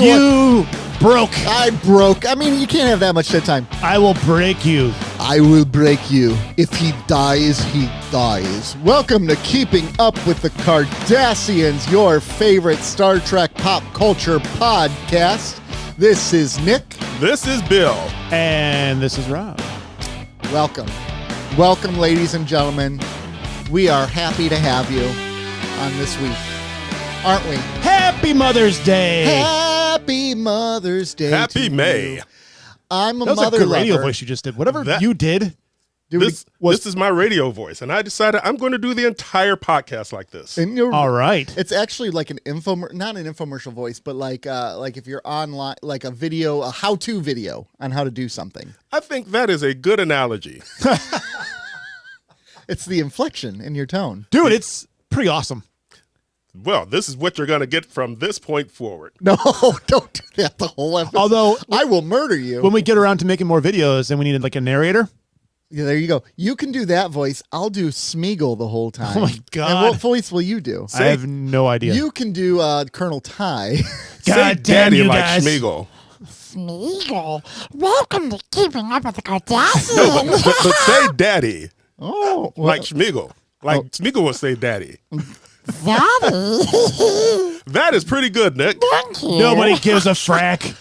You broke. I broke. I mean, you can't have that much shit time. I will break you. I will break you. If he dies, he dies. Welcome to Keeping Up with the Cardassians, your favorite Star Trek pop culture podcast. This is Nick. This is Bill. And this is Rob. Welcome. Welcome, ladies and gentlemen. We are happy to have you on this week, aren't we? Happy Mother's Day. Happy Mother's Day. Happy to May. you. I'm a That was mother a good lover. radio voice you just did. Whatever you did. This is my radio voice, and I decided I'm going to do the entire podcast like this. All right. It's actually like an not an infomercial voice, but like if you're online, like a how-to video on how to do something. I think that is a good analogy. It's the inflection in your tone. Dude, it's pretty awesome. Well, this is what you're going to get from this point forward. No, don't do that the whole episode. Although, I will murder you. when we get around to making more videos and we need like a narrator. Yeah, there you go. You can do that voice. I'll do Smeagol the whole time. Oh my God. And what voice will you do? I have no idea. You can do Colonel Ty. Say God damn daddy you like guys. Schmeagol. Smeagol, welcome to Keeping Up with the Cardassians. No, but say daddy Oh, well, like Schmeagol. Like Schmeagol will say daddy. Daddy. That is pretty good, Nick. Thank you. Nobody gives a frack.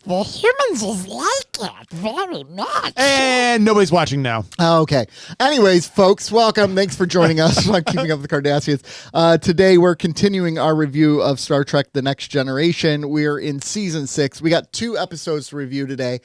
The humans just like it very much. And nobody's watching now. okay. Anyways, folks, welcome. Thanks for joining us on Keeping Up with the Cardassians. Today, we're continuing our review of Star Trek The Next Generation. We're in Season 6. We got 2 episodes to review today.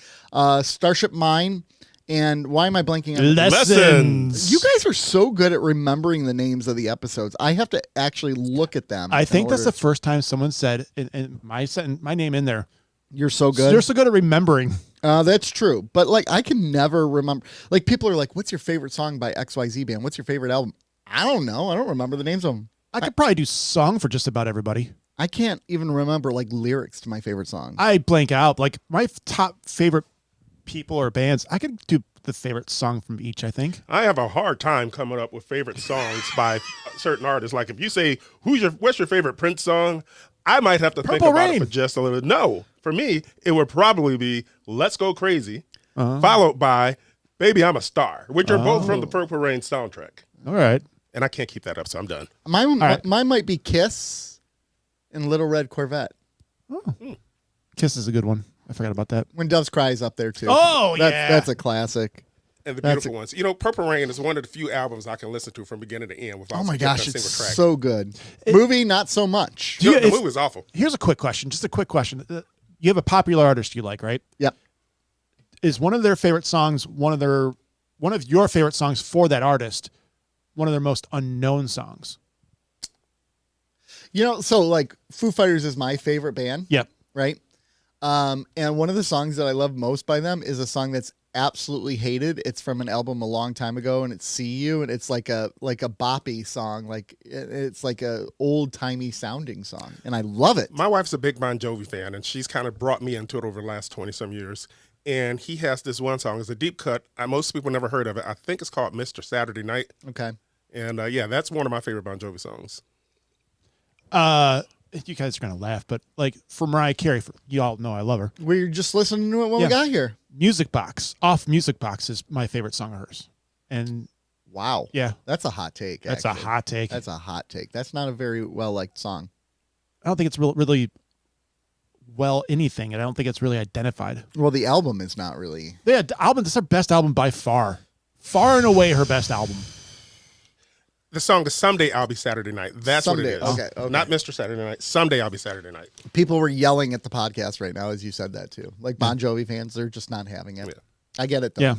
Starship Mine. And why am I blanking on Lessons. You guys are so good at remembering the names of the episodes. I have to actually look at them. I think in that's the order- first time someone said in my name in there. You're so good. You're so good at remembering. That's true. But like, I can never remember. Like, people are like, "What's your favorite song by XYZ band? What's your favorite album?" I don't know. I don't remember the names of them. I could probably do song for just about everybody. I can't even remember like lyrics to my favorite song. I blank out. Like my top favorite people or bands, I could do the favorite song from each, I think. I have a hard time coming up with favorite songs by certain artists. Like if you say, what's your favorite Prince song? I might have to think Purple about Rain. it for just a little. No, for me, it would probably be Let's Go Crazy, followed by Baby I'm a Star, which are both from the Purple Rain soundtrack. All right. And I can't keep that up, so I'm done. Mine might be Kiss and Little Red Corvette. Kiss is a good one. I forgot about that. When Doves Cry is up there too. Oh, yeah. That's a classic. And the beautiful ones. You know, Purple Rain is one of the few albums I can listen to from beginning to end without Oh my skipping gosh, a it's single track. so good. Movie, not so much. Do you- The if- movie was awful. Here's a quick question. Just a quick question. You have a popular artist you like, right? Yep. Is one of their favorite songs one of your favorite songs for that artist one of their most unknown songs? You know, so like Foo Fighters is my favorite band. Yep. Right? And one of the songs that I love most by them is a song that's absolutely hated. It's from an album a long time ago, and it's "See You," and it's like a boppy song, like it's like a old timey sounding song, and I love it. My wife's a big Bon Jovi fan, and she's kind of brought me into it over the last 20-some years. And he has this one song. It's a deep cut. Most people never heard of it. I think it's called Mr. Saturday Night. Okay. And, yeah, that's one of my favorite Bon Jovi songs. You guys are gonna laugh, but like for Mariah Carey, you all know I love her. We're just listening to it when Yeah. we got here. Music Box, off Music Box is my favorite song of hers. And Wow. yeah, That's a hot take. that's actually. a hot take. That's a hot take. That's not a very well liked song. I don't think it's really well anything, and I don't think it's really identified. Well, the album is not really. Yeah, the album. This is her best album by far, far and away her best album. The song is Someday I'll Be Saturday Night. That's Someday, what it is. okay. Not Mr. Saturday Night. Someday I'll Be Saturday Night. People were yelling at the podcast right now as you said that too. Like Bon Jovi fans, they're just not having it. Yeah. I get it though. Yeah.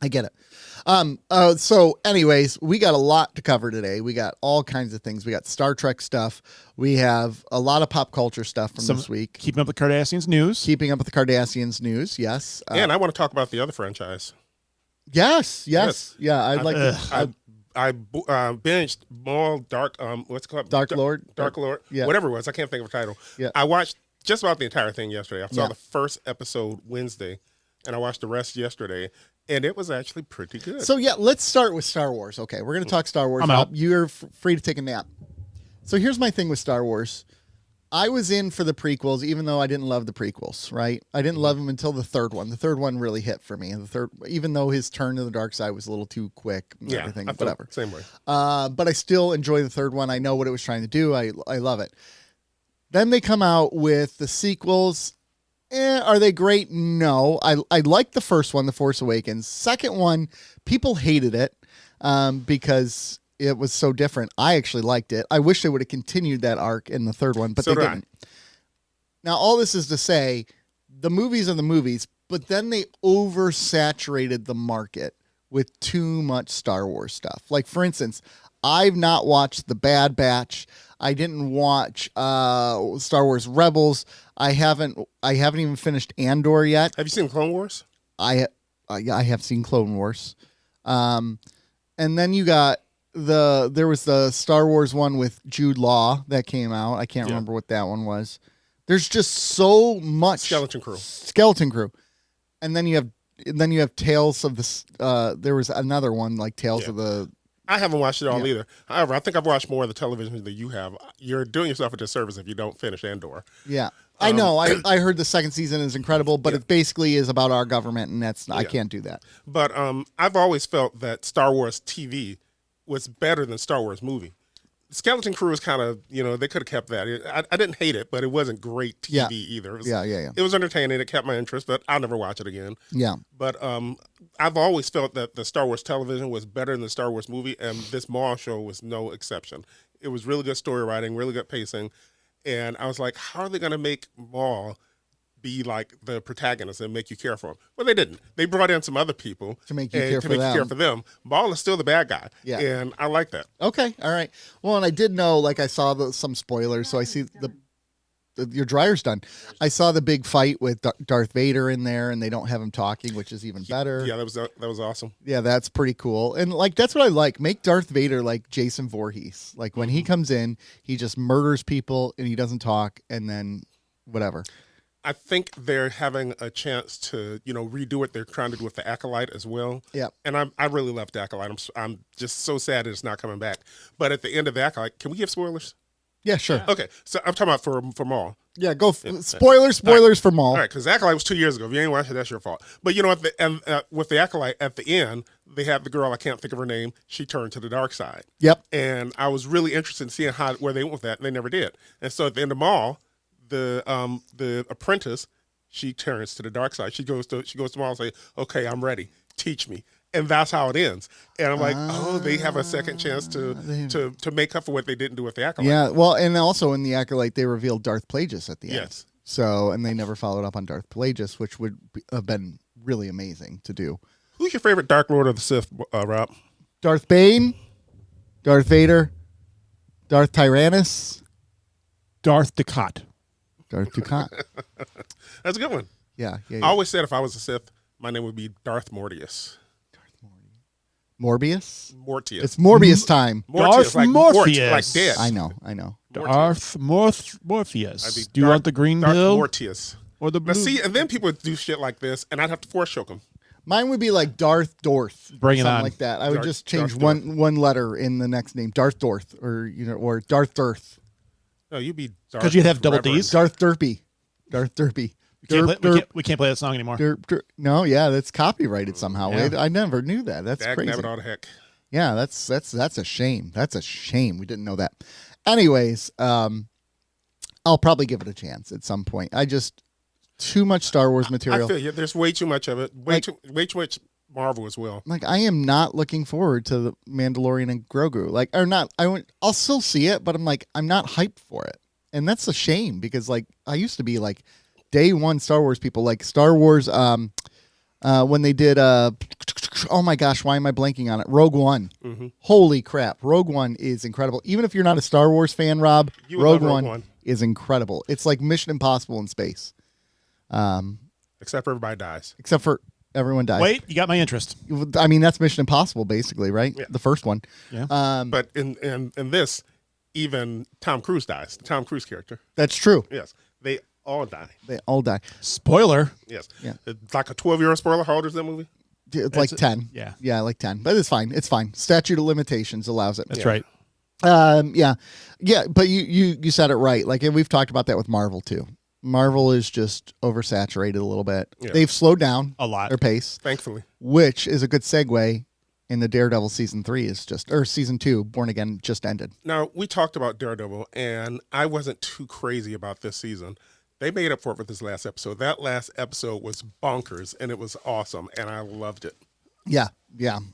I get it. So anyways, we got a lot to cover today. We got all kinds of things. We got Star Trek stuff. We have a lot of pop culture stuff from this week. Keeping Up with the Kardashians news. Keeping Up with the Kardashians news. Yes. And I want to talk about the other franchise. Yes. Yes. Yeah. I'd like to. I binged Maul Dark, what's it called? Dark Lord? Dark Lord. Yeah. Whatever it was. I can't think of a title. Yeah. I watched just about the entire thing yesterday. I saw Yeah. the first episode Wednesday, and I watched the rest yesterday, and it was actually pretty good. So yeah, let's start with Star Wars. Okay, we're going to talk Star Wars. I'm out. You're free to take a nap. So here's my thing with Star Wars. I was in for the prequels, even though I didn't love the prequels, right? I didn't love them until the third one. The third one really hit for me. Even though his turn to the dark side was a little too quick and everything, I felt whatever. same way. But I still enjoy the third one. I know what it was trying to do. I love it. Then they come out with the sequels. Are they great? No. I liked the first one, The Force Awakens. Second one, people hated it because it was so different. I actually liked it. I wish they would have continued that arc in the third one, but they didn't. Now, all this is to say, the movies are the movies, but then they oversaturated the market with too much Star Wars stuff. Like, for instance, I've not watched The Bad Batch. I didn't watch Star Wars Rebels. I haven't even finished Andor yet. Have you seen Clone Wars? I have seen Clone Wars. And then you got there was the Star Wars one with Jude Law that came out. I can't remember what that one was. There's just so much Skeleton Crew. And then you have Tales of the there was another one like Tales of the I haven't watched it all either. However, I think I've watched more of the television than you have. You're doing yourself a disservice if you don't finish Andor. Yeah. I know. I heard the second season is incredible, but it basically is about our government, and I can't do that. But I've always felt that Star Wars TV was better than Star Wars movie. Skeleton Crew is kind of, they could have kept that. I didn't hate it, but it wasn't great TV either. It was entertaining. It kept my interest, but I'll never watch it again. Yeah. But I've always felt that the Star Wars television was better than the Star Wars movie, and this Maul show was no exception. It was really good story writing, really good pacing, and I was like, how are they going to make Maul be like the protagonist and make you care for him? Well, they didn't. They brought in some other people to make you care for them. Maul is still the bad guy, and I like that. Okay, all right. Well, and I did know, like I saw some spoilers, so I see your dryer's done. I saw the big fight with Darth Vader in there, and they don't have him talking, which is even better. Yeah, that was awesome. Yeah, that's pretty cool. And like that's what I like. Make Darth Vader like Jason Voorhees. Like when he comes in, he just murders people and he doesn't talk, and then whatever. I think they're having a chance to, redo what they're trying to do with the Acolyte as well. Yeah. And I really love the Acolyte. I'm just so sad it's not coming back. But at the end of the Acolyte, can we give spoilers? Yeah, sure. Yeah. Okay, so I'm talking about for Maul. Yeah, go. Spoilers for Maul. All right, because Acolyte was 2 years ago. If you ain't watched it, that's your fault. But with the Acolyte, at the end, they had the girl, I can't think of her name, she turned to the dark side. Yep. And I was really interested in seeing where they went with that, and they never did. And so at the end of Maul, the apprentice, she turns to the dark side. She goes to Maul and say, "Okay, I'm ready. Teach me." And that's how it ends. And I'm like, they have a second chance to make up for what they didn't do with the Acolyte. Yeah, well, and also in the Acolyte, they revealed Darth Plagueis at the end. Yes. So, and they never followed up on Darth Plagueis, which would have been really amazing to do. Who's your favorite Dark Lord of the Sith, Rob? Darth Bane, Darth Vader, Darth Tyrannus, Darth Dukat. Darth Dukat. That's a good one. Yeah. I always said if I was a Sith, my name would be Darth Mortius. Morbius? Mortius. It's Morbius time. Darth Morpheus. Like dead. I know. Darth Morpheus. Do you want the green Darth pill Mortius. or the blue? Now see, and then people would do shit like this, and I'd have to force choke them. Mine would be like Darth Dorth. Bring it something on. like that. I would just change Darth one letter in the next name. Darth Dorth or Darth Dirth. No, you'd be Darth. Because you'd have double Reverend. D's. Darth Derpy. Darth Derpy. We can't play that song anymore. No, yeah, that's copyrighted somehow. Yeah. I never knew that. That's Dag crazy. nabbit all the heck. Yeah, that's a shame. That's a shame. We didn't know that. Anyways, I'll probably give it a chance at some point. Too much Star Wars material. I feel you. There's way too much of it. Way too much Marvel as well. Like I am not looking forward to the Mandalorian and Grogu. I'll still see it, but I'm not hyped for it. And that's a shame because I used to be day one Star Wars people, like Star Wars when they did oh my gosh, why am I blanking on it? Rogue One. Mm-hmm. Holy crap. Rogue One is incredible. Even if you're not a Star Wars fan, Rob, Rogue One is incredible. It's like Mission Impossible in space. Except for everybody dies. Except for everyone dies. Wait, you got my interest. I mean, that's Mission Impossible, basically, right? Yeah. The first one. Yeah. But in this, even Tom Cruise dies. The Tom Cruise character. That's true. Yes. They all die. They all die. Spoiler. Yes. Yeah. It's like a 12-year spoiler. How old is that movie? It's like 10. Yeah. Yeah, like 10. But it's fine. It's fine. Statute of limitations allows it. That's right. Yeah. But you said it right. Like, and we've talked about that with Marvel too. Marvel is just oversaturated a little bit. Yeah. They've slowed down A lot. their pace, Thankfully. which is a good segue in the Daredevil season 3 season 2, Born Again, just ended. Now, we talked about Daredevil, and I wasn't too crazy about this season. They made up for it with this last episode. That last episode was bonkers, and it was awesome, and I loved it. Yeah.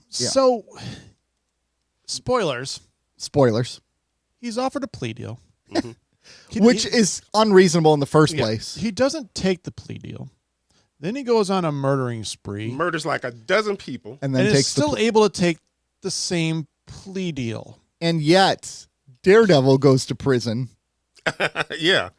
So, spoilers. Spoilers. He's offered a plea deal. Which is unreasonable in the first place. He doesn't take the plea deal. Then he goes on a murdering spree. Murders like a dozen people. And then and is takes still able to take the same plea deal. and yet Daredevil goes to prison Yeah.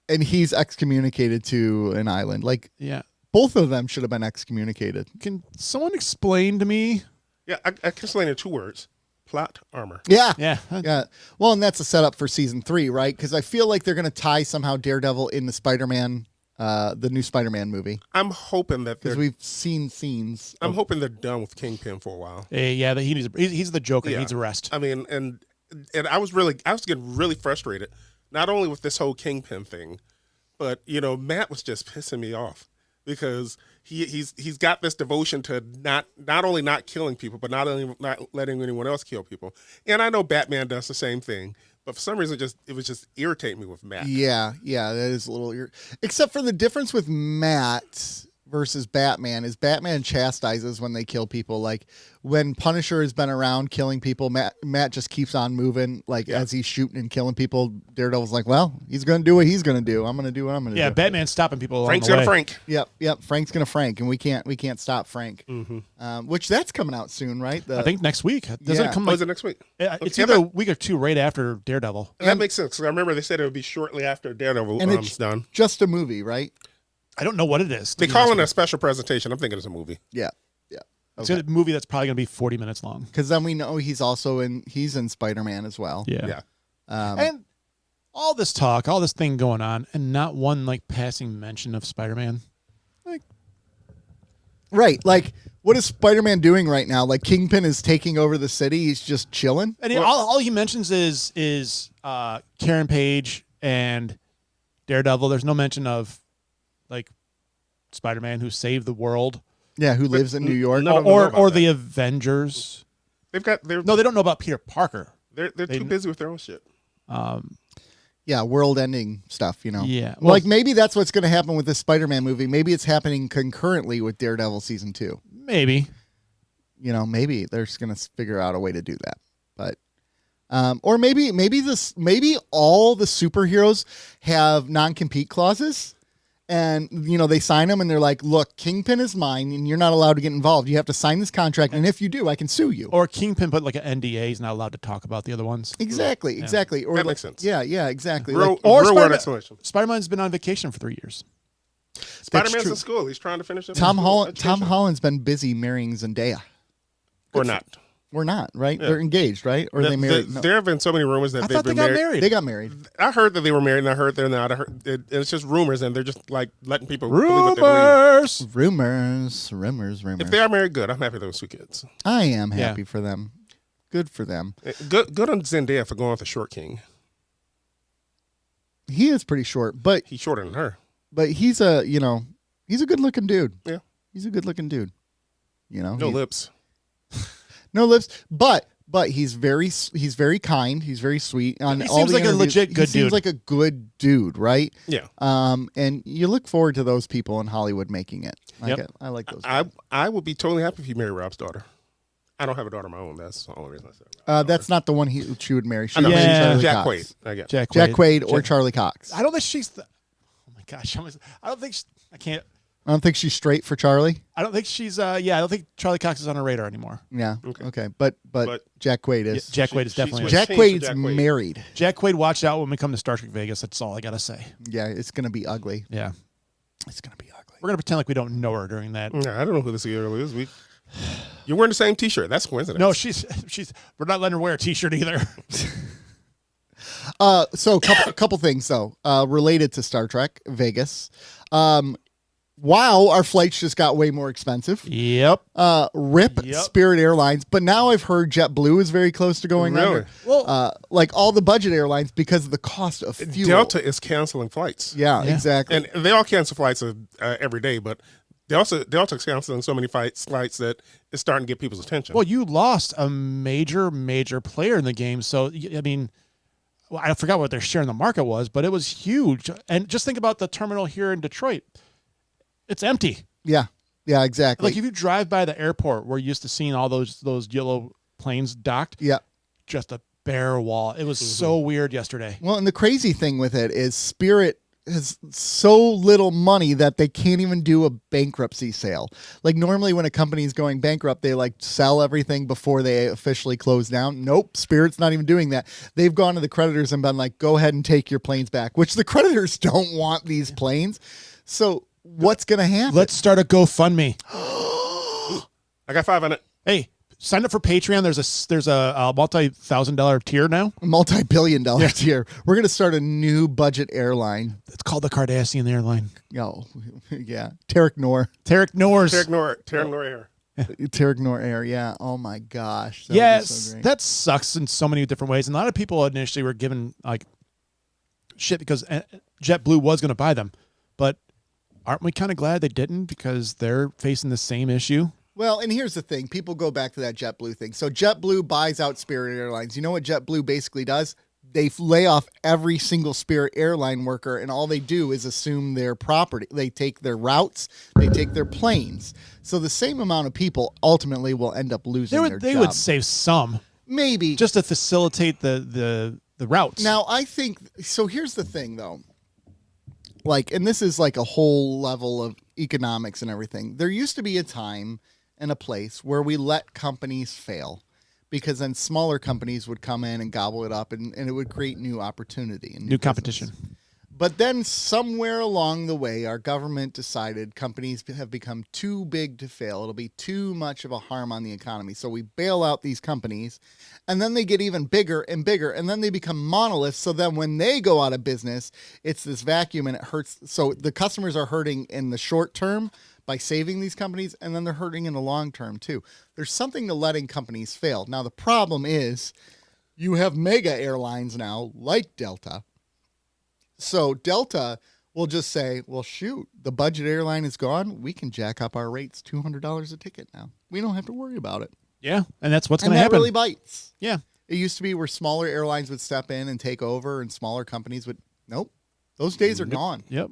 and he's excommunicated to an island. Like, Yeah. both of them should have been excommunicated. Can someone explain to me? Yeah, I can explain in 2 words. Plot armor. Yeah. Yeah. Yeah. Well, and that's a setup for season 3, right? Because I feel like they're going to tie somehow Daredevil in the Spider-Man, the new Spider-Man movie. I'm hoping that Because they're we've seen scenes. I'm hoping they're done with Kingpin for a while. Yeah, he needs. He's the Joker. He Yeah. needs a rest. I mean, and I was getting really frustrated, not only with this whole Kingpin thing, but Matt was just pissing me off because he's got this devotion to not only not killing people, but not letting anyone else kill people. And I know Batman does the same thing, but for some reason, it was just irritating me with Matt. Yeah, that is a little except for the difference with Matt versus Batman is Batman chastises when they kill people. Like when Punisher has been around killing people, Matt just keeps on moving. Like as he's shooting and killing people, Daredevil's like, well, he's gonna do what he's gonna do. I'm gonna do what I'm gonna do. Yeah, Batman's stopping people along Frank's the way. gonna Frank. Yep. Frank's gonna Frank, and we can't stop Frank. Which that's coming out soon, right? I think next week. Doesn't Yeah. it come Oh, like is it next week? it's Yeah, either a but- week or two right after Daredevil. And that makes sense. 'Cause I remember they said it would be shortly after Daredevil and is it's done. just a movie, right? I don't know what it is. They call it a special presentation. I'm thinking it's a movie. Yeah. It's a movie that's probably going to be 40 minutes long. Because then we know he's in Spider-Man as well. Yeah. Yeah. And all this talk, all this thing going on, and not one like passing mention of Spider-Man. Like, Right. Like, what is Spider-Man doing right now? Like, Kingpin is taking over the city. He's just chilling. and all he mentions is Karen Page and Daredevil. There's no mention of like Spider-Man who saved the world, Yeah, who lives in New York. No, know about or that. the Avengers. They're No, they don't know about Peter Parker. they're too busy with their own shit. Yeah, world-ending stuff, Yeah. Like, maybe that's what's going to happen with this Spider-Man movie. Maybe it's happening concurrently with Daredevil season 2. Maybe. Maybe they're just going to figure out a way to do that. But or maybe all the superheroes have non-compete clauses. And, they sign them and they're like, look, Kingpin is mine and you're not allowed to get involved. You have to sign this contract. And if you do, I can sue you. Or Kingpin put like an NDA. He's not allowed to talk about the other ones. Exactly. Or That makes sense. Yeah, exactly. Real, Like, or real world Spider-Man- explanation. Spider-Man's been on vacation for 3 years. Spider-Man's true. in school. He's trying to finish up Tom his school Holland's education. been busy marrying Zendaya. Or not. We're not, right? They're engaged, right? Or are they married? No. There have been so many rumors that I they've thought they been got married. married. They got married. I heard that they were married, and I heard they're not. I heard it's just rumors, and they're just like letting people believe what they believe. Rumors. Rumors. If they are married, good. I'm happy those sweet kids. I am happy for them. Good for them. Good on Zendaya for going with the short king. He is pretty short, but He's shorter than her. he's a he's a good looking dude. Yeah. He's a good looking dude. No he- lips. no lips, but he's very kind. He's very sweet. On He all seems the like a interviews, legit he good seems dude. like a good dude, right? Yeah. And you look forward to those people in Hollywood making it. Yep. I like those. I would be totally happy if you marry Rob's daughter. I don't have a daughter of my own. That's the only reason I said that. That's not the one she would marry. She I know. would marry Yeah. Charlie Jack Cox. Quaid. I get. Jack Jack Quaid or Jack- Charlie Cox. I don't think she's the. Oh my gosh! I don't think I can't. I don't think she's straight for Charlie. I don't think she's. I don't think Charlie Cox is on her radar anymore. Yeah. Okay. Okay. But Jack Quaid is. Jack Quaid is she definitely. switched. Jack Change for Quaid's Jack Quaid. married. Jack Quaid, watch out when we come to Star Trek Vegas. That's all I gotta say. Yeah, it's gonna be ugly. Yeah, It's gonna be ugly. we're gonna pretend like we don't know her during that. Yeah, I don't know who this girl is. You're wearing the same T-shirt. That's a coincidence. No, she's. We're not letting her wear a T-shirt either. So a couple things though, related to Star Trek Vegas. Wow, our flights just got way more expensive. Yep. RIP Yep. Spirit Airlines, but now I've heard JetBlue is very close to going Really? under. Well, Like all the budget airlines because of the cost of fuel. Delta is canceling flights. Yeah, Yeah. exactly. And they all cancel flights every day, but Delta's canceling so many flights that it's starting to get people's attention. well, you lost a major player in the game. So I mean, well, I forgot what their share in the market was, but it was huge. And just think about the terminal here in Detroit. It's empty. yeah, exactly. Like if you drive by the airport, we're used to seeing all those yellow planes docked. yeah. Just a bare wall. It was so weird yesterday. Well, and the crazy thing with it is Spirit has so little money that they can't even do a bankruptcy sale. Like normally when a company is going bankrupt, they like sell everything before they officially close down. Nope, Spirit's not even doing that. They've gone to the creditors and been like, go ahead and take your planes back, which the creditors don't want these planes. So what's going to happen? Let's start a GoFundMe. I got 5 on it. Hey, sign up for Patreon. There's a multi-$1,000 tier now. A multi-billion-dollar tier. We're going to start a new budget airline. It's called the Cardassian Airline. Oh, yeah. Tarek Noor. Tarek Noor's. Tarek Noor Air. Tarek Noor Air. Yeah. Oh my gosh. That would be Yes, so great. that sucks in so many different ways. And a lot of people initially were given like shit because JetBlue was going to buy them, but aren't we kind of glad they didn't because they're facing the same issue? Well, and here's the thing. People go back to that JetBlue thing. So JetBlue buys out Spirit Airlines. You know what JetBlue basically does? They lay off every single Spirit airline worker, and all they do is assume their property. They take their routes, they take their planes. So the same amount of people ultimately will end up losing their They job. would save some Maybe. just to facilitate the routes. Now, I think, so here's the thing, though. Like, and this is like a whole level of economics and everything. There used to be a time and a place where we let companies fail because then smaller companies would come in and gobble it up and it would create new opportunity and new competition. business. But then somewhere along the way, our government decided companies have become too big to fail. It'll be too much of a harm on the economy. So we bail out these companies and then they get even bigger and bigger and then they become monoliths. So then when they go out of business, it's this vacuum and it hurts. So the customers are hurting in the short term by saving these companies and then they're hurting in the long term too. There's something to letting companies fail. Now, the problem is you have mega airlines now like Delta. So Delta will just say, well, shoot, the budget airline is gone. We can jack up our rates $200 a ticket now. We don't have to worry about it. Yeah, and that's what's And going to that happen. really bites. Yeah. It used to be where smaller airlines would step in and take over and smaller companies would, nope, those days are gone. Yep.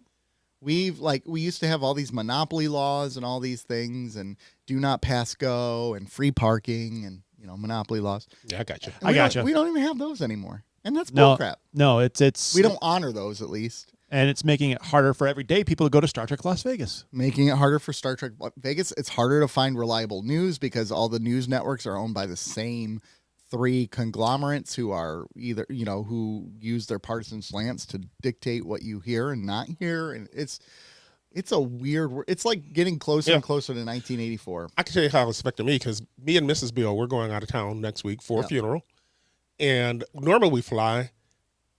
We used to have all these monopoly laws and all these things and do not pass go and free parking and, monopoly laws. Yeah, I got you. And I gotcha. We don't even have those anymore. And that's No, bullcrap. no, it's We don't honor those at least. and it's making it harder for everyday people to go to Star Trek Las Vegas. Making it harder for Star Trek Vegas. It's harder to find reliable news because all the news networks are owned by the same 3 conglomerates who are either, who use their partisan slants to dictate what you hear and not hear. And it's a weird, it's like getting closer and closer to 1984. I can tell you how it's affected me because me and Mrs. Bill, we're going out of town next week for a funeral. And normally we fly.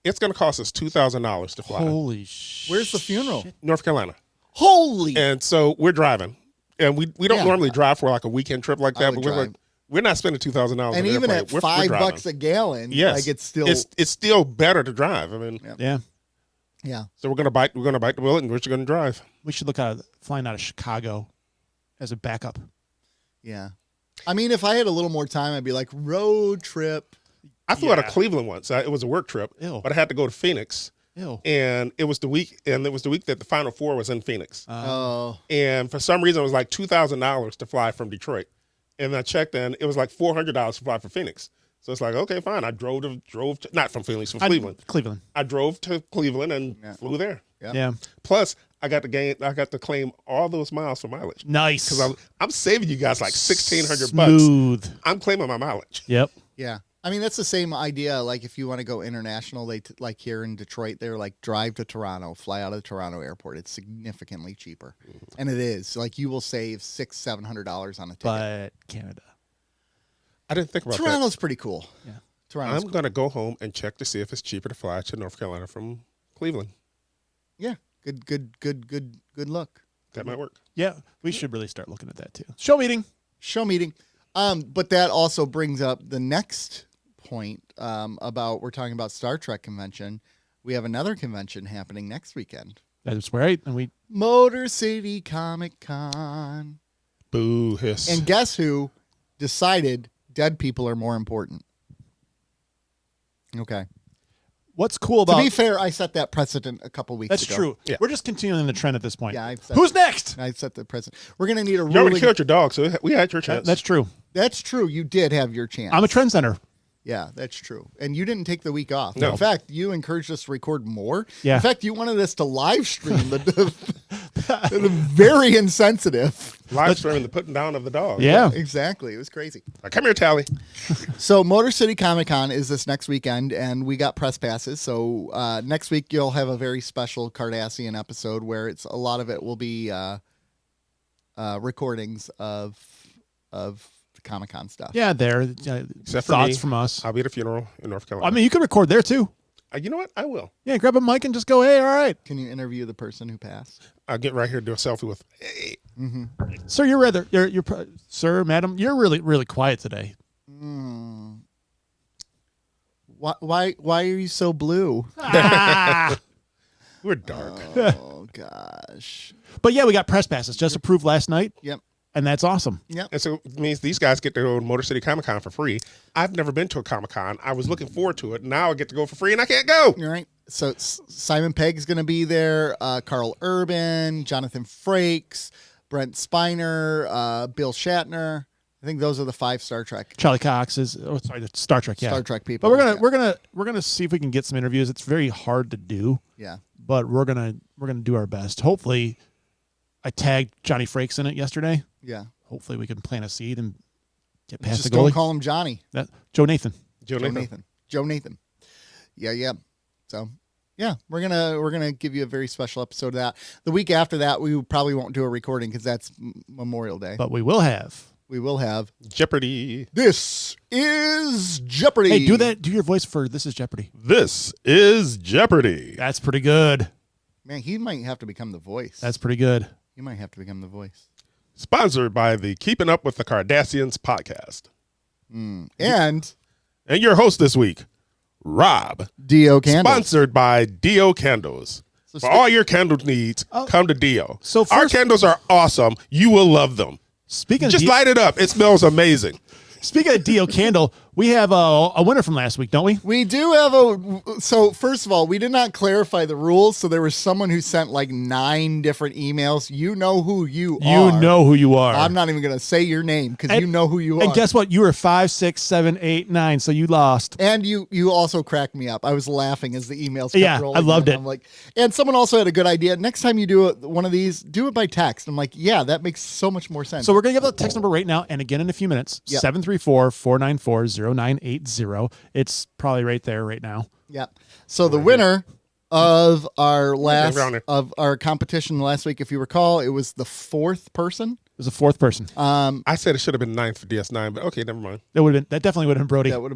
It's going to cost us $2,000 to fly. Holy shit. Where's the funeral? North Carolina. Holy. And so we're driving. And we don't Yeah. normally drive for like a weekend trip like I that, would but we're not spending $2,000 and on even airplane. at We're $5 driving. a gallon, Yes. like it's still, it's still better to drive. I mean, Yeah. yeah. so we're gonna bite the bullet and we're just gonna drive. We should look at flying out of Chicago as a backup. Yeah. I mean, if I had a little more time, I'd be like, road trip. I flew out of Yeah. Cleveland once. It was a work trip, Ew. but I had to go to Phoenix, Ew. and it was the week that the Final Four was in Phoenix. Oh. And for some reason, it was like $2,000 to fly from Detroit. And I checked, and it was like $400 to fly from Phoenix. So it's like, okay, fine. I drove to not from Phoenix, from Cleveland. Cleveland. I drove to Cleveland and flew there. Yeah. Yeah. Plus, I got to claim all those miles for mileage Nice. because I'm saving you guys like $1,600. Smooth. I'm claiming my mileage. Yep. Yeah. I mean, that's the same idea. Like, if you want to go international, like here in Detroit, they're like drive to Toronto, fly out of the Toronto airport. It's significantly cheaper. And it is. Like, you will save $600-$700 on a ticket. But Canada. I didn't think about Toronto's pretty cool. Yeah. that. Toronto's I'm cool. going to go home and check to see if it's cheaper to fly to North Carolina from Cleveland. Yeah. Good look. That might work. Yeah, we should really start looking at that too. Show meeting. But that also brings up the next point about we're talking about Star Trek convention. We have another convention happening next weekend. That's right. And Motor City Comic Con. Boo hiss. And guess who decided dead people are more important? Okay. what's cool about To be fair, I set that precedent a couple weeks that's ago. true. Yeah. We're just continuing the trend at this point. Yeah, I've said Who's next? I set the precedent. We're going to need a You already ruling. killed your dog, so we had your chance. That's true. That's true. You did have your chance. I'm a trend center. Yeah, that's true. And you didn't take the week off. No. In fact, you encouraged us to record more. Yeah. In fact, you wanted us to live stream the very insensitive. Live streaming the putting down of the dog. Yeah. Exactly. It was crazy. Like, come here, Tally. So Motor City Comic Con is this next weekend, and we got press passes. So next week you'll have a very special Cardassian episode where it's a lot of it will be recordings of Comic Con stuff. Yeah, there. Except for Thoughts me. from us. I'll be at a funeral in North Carolina. I mean, you could record there too. You know what? I will. Yeah, grab a mic and just go, hey, all right. Can you interview the person who passed? I'll get right here and do a selfie with. Hey. Sir, sir, madam, you're really, really quiet today. Why are you so blue? We're dark. Oh gosh. But yeah, we got press passes just approved last night, Yep. and that's awesome. And so it means these guys get to go to Motor City Comic Con for free. I've never been to a Comic Con. I was looking forward to it. Now I get to go for free, and I can't go. All right. So Simon Pegg's going to be there. Carl Urban, Jonathan Frakes, Brent Spiner, Bill Shatner. I think those are the 5 Star Trek. Charlie Cox is, the Star Trek, yeah. Star Trek people. But we're gonna see if we can get some interviews. It's very hard to do, Yeah. but we're gonna do our best. Hopefully, I tagged Johnny Frakes in it yesterday. Yeah. Hopefully, we can plant a seed and get past Just the don't goalie. call him Johnny. Joe Nathan. Joe Joe Nathan. Yeah. So yeah, we're gonna give you a very special episode of that. The week after that, we probably won't do a recording because that's Memorial Day. But we will have. We will have Jeopardy. This is Jeopardy. Hey, do your voice for This is Jeopardy. This is Jeopardy. That's pretty good. Man, he might have to become the voice. That's pretty good. He might have to become the voice. Sponsored by the Keeping Up with the Cardassians podcast. And And your host this week, Rob. Dio Candles. Sponsored by Dio Candles. So For all your candle needs, come to Dio. So our first- candles are awesome. You will love them. Speaking Just of light it up. It smells amazing. Speaking of Dio Candle, we have a winner from last week, don't we? We do have so first of all, we did not clarify the rules. So there was someone who sent like 9 different emails. You know who you are. You know who you are. I'm not even going to say your name because you know who you are. And guess what? You were 5, 6, 7, 8, 9, so you lost. And you also cracked me up. I was laughing as the emails kept Yeah, rolling I loved in. it. I'm like, and someone also had a good idea. Next time you do one of these, do it by text. I'm like, yeah, that makes so much more sense. So we're going to give the text number right now, and again in a few minutes, Yep. 734-494-0980. It's probably right there right now. Yeah. So the winner of our around there. of our competition last week, if you recall, it was the 4th person. It was a 4th person. I said it should have been 9th for DS9, but okay, never mind. That definitely would have been Brody. That would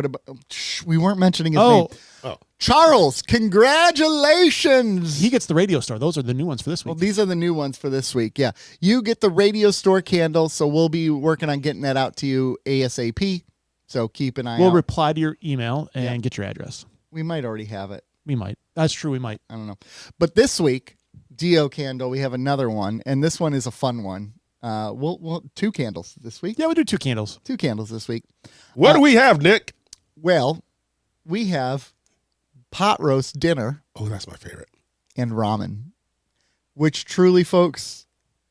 have been. Shh, we weren't mentioning his Oh, name. Charles, congratulations. he gets the radio store. Those are the new ones for this Well, week. these are the new ones for this week. Yeah. You get the radio store candle, so we'll be working on getting that out to you ASAP. So keep an eye We'll out. reply to your email and get your address. We might already have it. We might. That's true. We might. I don't know. But this week, Dio Candle, we have another one, and this one is a fun one. We'll 2 candles this week. Yeah, we'll do 2 candles. 2 candles this week. What do we have, Nick? Well, we have pot roast dinner Oh, that's my favorite. and ramen, which truly, folks,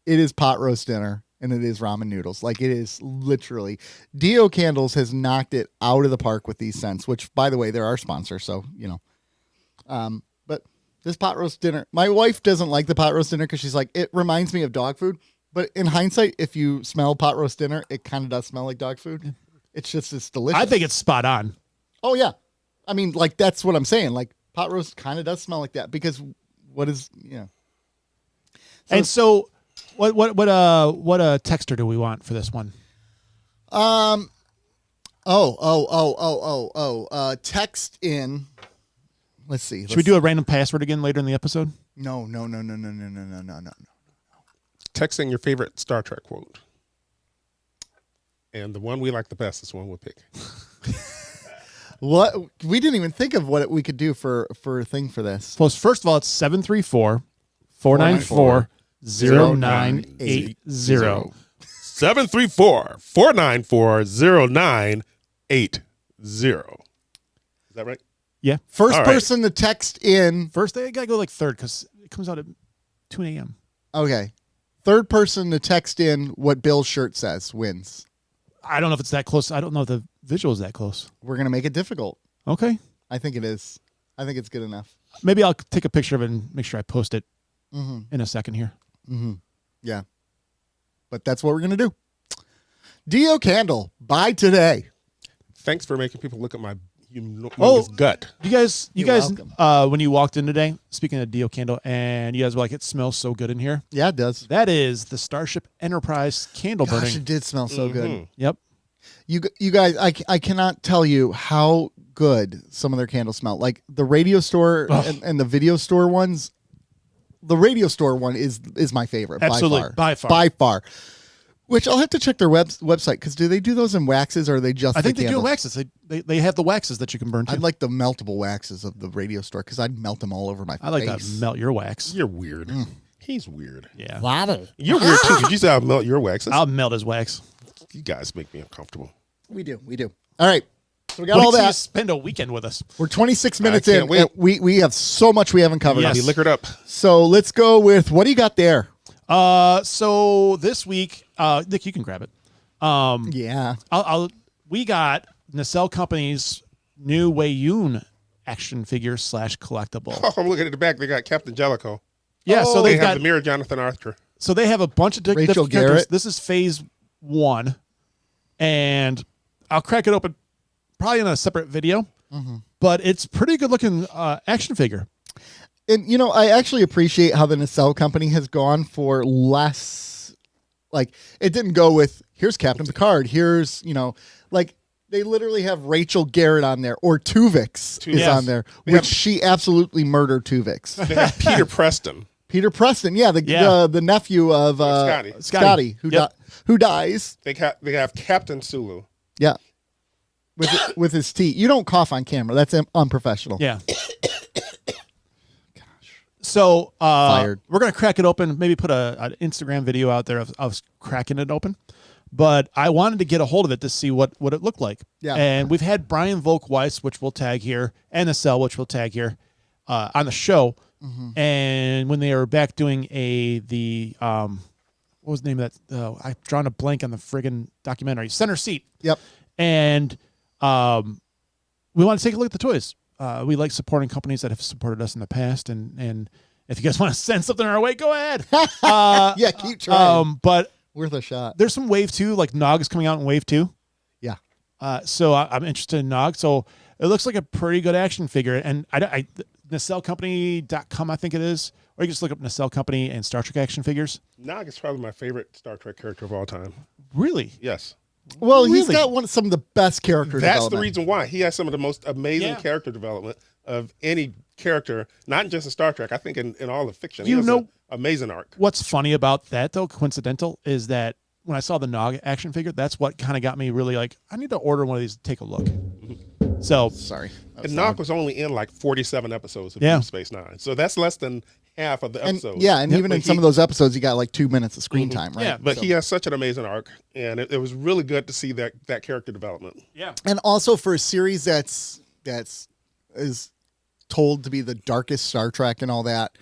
it is pot roast dinner and it is ramen noodles. Like, it is literally. Dio Candles has knocked it out of the park with these scents, which, by the way, they're our sponsor, so, you know. But this pot roast dinner, my wife doesn't like the pot roast dinner because she's like, it reminds me of dog food. But in hindsight, if you smell pot roast dinner, it kind of does smell like dog food. It's delicious. I think it's spot on. Oh, yeah. I mean, like, that's what I'm saying. Like, pot roast kind of does smell like that because And so, what texter do we want for this one? Text in. Let's see. Should we do a random password again later in the episode? No. text in your favorite Star Trek quote. And the one we like the best is the one we'll pick. What we didn't even think of what we could do for a thing for this. Well, first of all, it's 734-494-0980. 734-494-0980. Is that right? Yeah. First All right. person to text in. First, they got to go like third because it comes out at 2 a.m. Okay. Third person to text in what Bill's shirt says wins. I don't know if it's that close. I don't know if the visual is that close. We're going to make it difficult. Okay. I think it is. I think it's good enough. Maybe I'll take a picture of it and make sure I post it in a second here. Yeah. But that's what we're going to do. Dio Candle, buy today. Thanks for making people look at my humongous gut. You guys, You're welcome. when you walked in today, speaking of Dio Candle, and you guys were like, it smells so good in here. Yeah, it does. That is the Starship Enterprise candle Gosh, burning. it did smell so good. Yep. You guys, I cannot tell you how good some of their candles smell. Like the radio store and the video store ones. The radio store one is my favorite. Absolutely. By far. Which I'll have to check their website because do they do those in waxes or are they just? I think the they do candles? waxes. They have the waxes that you can burn too. I'd like the meltable waxes of the radio store because I'd melt them all over my face. I like that melt your wax. You're weird. He's weird. Yeah. Daddy. You're weird too. Did you say I'll melt your waxes? I'll melt his wax. You guys make me uncomfortable. We do. All right. So we got Wait all till you that. spend a weekend with us. We're 26 minutes can't in. wait. And we have so much we haven't covered. Yes. Be liquored up. So let's go with what do you got there? So this week, Nick, you can grab it. Yeah. We got Nacelle Company's new Wayun action figure / collectible. Oh, I'm looking at the back. They got Captain Jellicoe. Yeah, so They they've have got the mirror Jonathan Arthur. so they have a bunch of Rachel different characters. Garrett. This is phase 1, and I'll crack it open probably in a separate video. But it's pretty good looking action figure. And you know, I actually appreciate how the Nacelle Company has gone for less. Like it didn't go with here's Captain Picard. Here's like they literally have Rachel Garrett on there or Tuvix is Yes. on there, which she absolutely murdered Tuvix. They have Peter Preston. Peter Preston, the nephew of Scotty. who dies. They have Captain Sulu. Yeah, with his tea. You don't cough on camera. That's unprofessional. Yeah. So Fired. we're gonna crack it open. Maybe put an Instagram video out there of us cracking it open. But I wanted to get a hold of it to see what it looked like. Yeah. And we've had Brian Volkweiss, which we'll tag here, and Nacelle, which we'll tag here, on the show. And when they were back doing what was the name of that? I've drawn a blank on the friggin' documentary. Center Seat. Yep. And we want to take a look at the toys. We like supporting companies that have supported us in the past, and if you guys want to send something our way, go ahead. Yeah, keep trying. But Worth a shot. there's some Wave 2, like Nog is coming out in Wave 2. Yeah. So I'm interested in Nog. So it looks like a pretty good action figure. And NacelleCompany.com, I think it is. Or you can just look up Nacelle Company and Star Trek action figures. Nog is probably my favorite Star Trek character of all time. Really? Yes. Well, he's Really? got some of the best character That's development. the reason why. He has some of the most amazing character development of any character, not just in Star Trek. I think in all of fiction. He has an amazing arc. What's funny about that, though, coincidental, is that when I saw the Nog action figure, that's what kind of got me really like, I need to order one of these to take a look. So, Sorry. And Nog was only in like 47 episodes of Yeah. Deep Space Nine. So that's less than half of the And, episodes. and even But in some of those episodes, you got like 2 minutes of screen time, right? Yeah, But So- he has such an amazing arc, and it was really good to see that character development. yeah. and also for a series that's is told to be the darkest Star Trek and all that.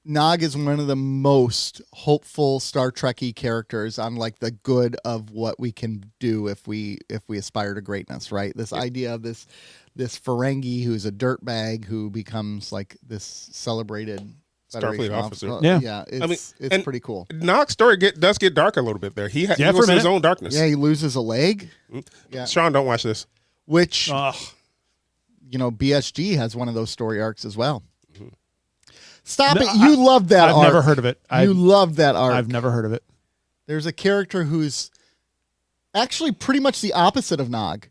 Nog is one of the most hopeful Star Trekky characters on like the good of what we can do if we aspire to greatness, right? This idea of this Ferengi who's a dirtbag who becomes like this celebrated Starfleet Federation officer. Yeah. It's and pretty cool. Nog's story does get dark a little bit there. He Yeah, goes for a through his minute. own darkness. Yeah, he loses a leg. Yeah. Sean, don't watch this. Which Ugh. BSG has one of those story arcs as well. Stop No, it! You love that I've arc. never heard of it. You love that arc. I've never heard of it. There's a character who's actually pretty much the opposite of Nog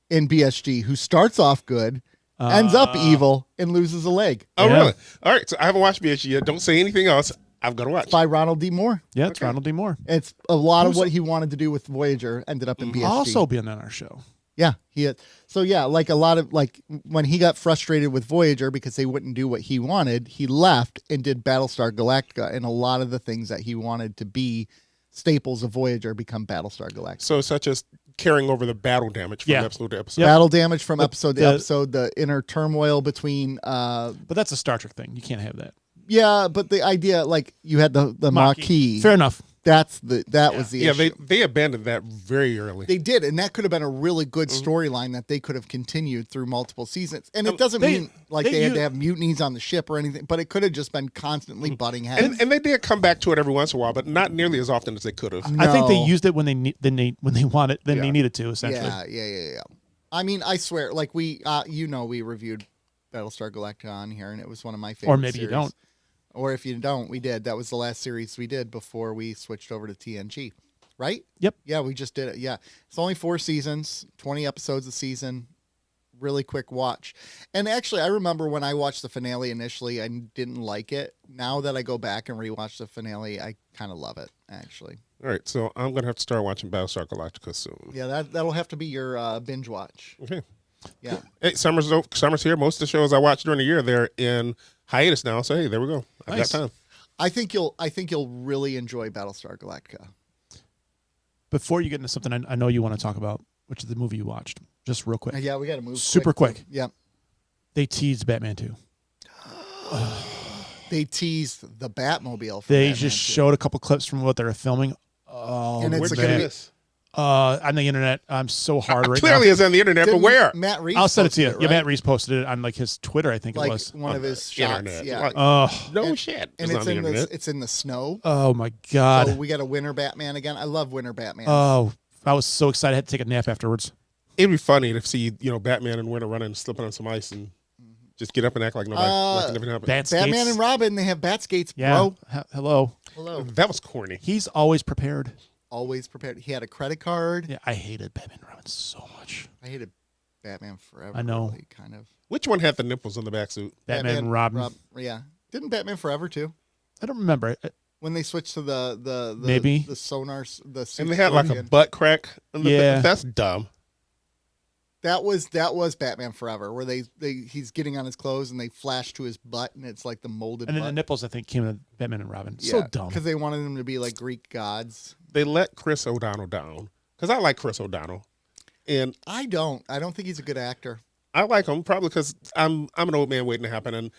in BSG, who starts off good, ends up evil, and loses a leg. Oh, Yeah. really? All right. So I haven't watched BHG yet. Don't say anything else. I'm gonna watch. by Ronald D. Moore. Yeah, it's Ronald D. Moore. It's a lot of Who's- what he wanted to do with Voyager ended up in BSG. Also being on our show. Yeah, he had. So yeah, like a lot of like when he got frustrated with Voyager because they wouldn't do what he wanted, he left and did Battlestar Galactica, and a lot of the things that he wanted to be staples of Voyager become Battlestar Galactica. So such as carrying over the battle damage from Yeah. episode to episode. Yep. Battle damage from episode to the- episode, the inner turmoil between But that's a Star Trek thing. You can't have that. yeah, but the idea like you had the Maquis. Fair enough. That was the Yeah, issue. they abandoned that very early. They did, and that could have been a really good Mm-hmm. storyline that they could have continued through multiple seasons. And it doesn't they- mean like they they had u- to have mutinies on the ship or anything, but it could have just been constantly butting heads. and they did come back to it every once in a while, but not nearly as often as they could have. I think they No. used it when they wanted they Yeah. needed to essentially. Yeah. I mean, I swear, like we reviewed Battlestar Galactica on here, and it was one of my favorite. Or maybe you series. don't. Or if you don't, we did. That was the last series we did before we switched over to TNG, right? Yep. Yeah, we just did it. Yeah, it's only 4 seasons, 20 episodes a season. Really quick watch. And actually, I remember when I watched the finale initially, I didn't like it. Now that I go back and rewatch the finale, I kind of love it. Actually, All right, so I'm gonna have to start watching Battlestar Galactica soon. yeah, that'll have to be your binge watch. Okay. Yeah. Hey, summer's here. Most of the shows I watch during the year, they're in hiatus now. So hey, there we go. I've Nice. got time. I think you'll really enjoy Battlestar Galactica. Before you get into something I know you want to talk about, which is the movie you watched, just real quick. Yeah, we got to move Super quick. Yeah. They teased Batman 2. They teased the Batmobile. For They Batman just 2. showed a couple clips from what they were filming. Oh, And it's Where'd a you get good- this? on the internet. I'm so hard right Clearly, now. it's on the internet, Didn't but where? Matt Reeves I'll send it to you. posted Yeah, right? Matt Reeves posted it on like his Twitter, I think like it was. one of his shots. Internet. Yeah. Like, Oh, no and- shit. And It's it's on the in internet. it's in the snow. oh my God. So we got a winter Batman again. I love winter Batman. Oh, I was so excited. I had to take a nap afterwards. It'd be funny to see Batman and winter running, slipping on some ice, and just get up and act like nobody, like nothing happened. Bat Batman skates. and Robin, they have bat skates, Yeah. bro. Hello. Hello. That was corny. He's always prepared. Always prepared. He had a credit card. Yeah, I hated Batman and Robin so much. I hated Batman forever. I know. Really, kind of. Which one had the nipples on the back suit? Batman and Robin. Yeah. Didn't Batman Forever too? I don't remember. When they switched to the Maybe. the sonar the And they had like a butt crack. On the Yeah. back. That's dumb. that was Batman Forever where he's getting on his clothes and they flash to his butt and it's like the molded And then butt. the nipples, I think, came in Batman and Robin. So dumb. because they wanted him to be like Greek gods. They let Chris O'Donnell down because I like Chris O'Donnell, and I don't think he's a good actor. I like him probably because I'm an old man waiting to happen, and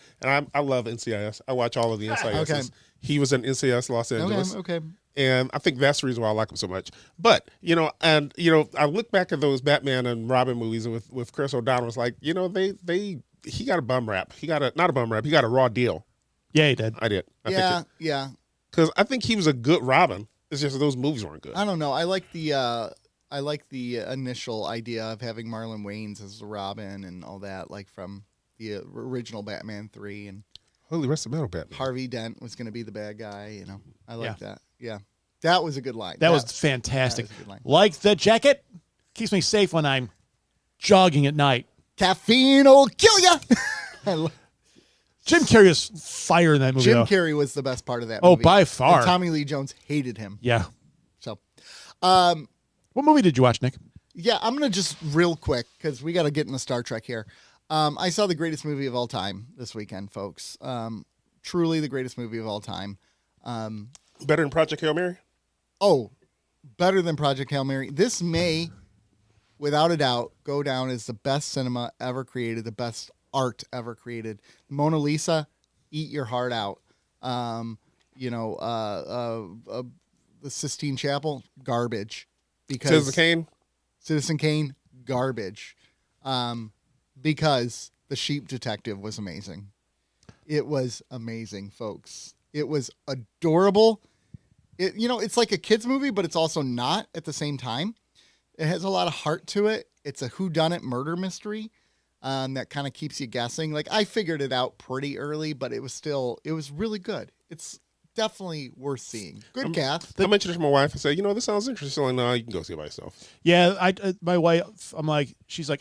I love NCIS. I watch all of the NCIS. Okay. He was in NCIS Los Angeles. Okay. And I think that's the reason why I like him so much. But, I look back at those Batman and Robin movies with Chris O'Donnell. It's like, he got a bum rap. Not a bum rap. He got a raw deal. Yeah, he did. I did. Yeah. Because I think he was a good Robin. It's just those movies weren't good. I don't know. I like the initial idea of having Marlon Wayans as Robin and all that, like from the original Batman 3, and Holy rest of metal Batman. Harvey Dent was going to be the bad guy. I like Yeah. that. Yeah, that was a good line. That was fantastic. that was a good line. Like the jacket keeps me safe when I'm jogging at night. Caffeine will kill you. Jim Carrey is fire in that movie. Jim though. Carrey was the best part of that Oh, movie. by far. And Tommy Lee Jones hated him. Yeah. So, What movie did you watch, Nick? yeah, I'm going to just real quick because we got to get into Star Trek here. I saw the greatest movie of all time this weekend, folks. Truly the greatest movie of all time. Better than Project Hail Mary? Oh, better than Project Hail Mary. This may, without a doubt, go down as the best cinema ever created, the best art ever created. Mona Lisa, eat your heart out. The Sistine Chapel, garbage. Because Citizen Kane? garbage. Because The Sheep Detective was amazing. It was amazing, folks. It was adorable. It's like a kid's movie, but it's also not at the same time. It has a lot of heart to it. It's a whodunit murder mystery that kind of keeps you guessing. Like, I figured it out pretty early, but it was really good. It's definitely worth seeing. Good cast. I mentioned it to my wife and said, this sounds interesting. Like, no, you can go see it by yourself. Yeah, my wife, she's like,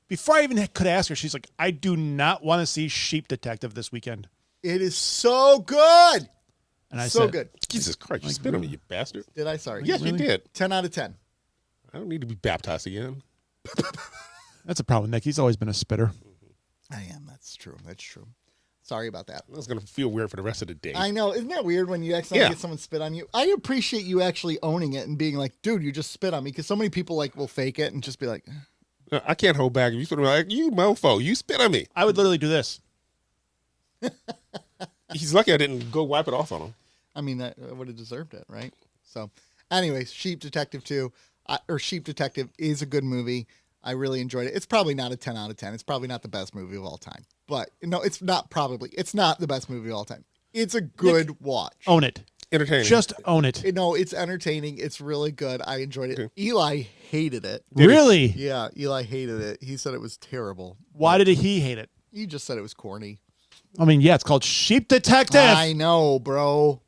before I even could ask her, she's like, I do not want to see Sheep Detective this weekend. It is so good. And I So said, good. Jesus Christ, you spit on me, you bastard. Did I? Sorry. Yes, you did. 10 out of 10. I don't need to be baptized again. That's a problem, Nick. He's always been a spitter. I am. That's true. That's true. Sorry about that. That's going to feel weird for the rest of the day. I know. Isn't that weird when you accidentally Yeah. get someone spit on you? I appreciate you actually owning it and being like, dude, you just spit on me. Because so many people like will fake it and just be like, I can't hold back. You spit on me like, you mofo, you spit on me. I would literally do this. He's lucky I didn't go wipe it off on him. I mean, that would have deserved it, right? So, anyways, Sheep Detective 2, or Sheep Detective is a good movie. I really enjoyed it. It's probably not a 10 out of 10. It's probably not the best movie of all time. But, no, it's not probably. It's not the best movie of all time. It's a good watch. Own it. Entertaining. Just own it. No, it's entertaining. It's really good. I enjoyed it. Okay. Eli hated it. Really? Yeah, Eli hated it. He said it was terrible. Why did he hate it? He just said it was corny. I mean, yeah, it's called Sheep Detective. I know, bro.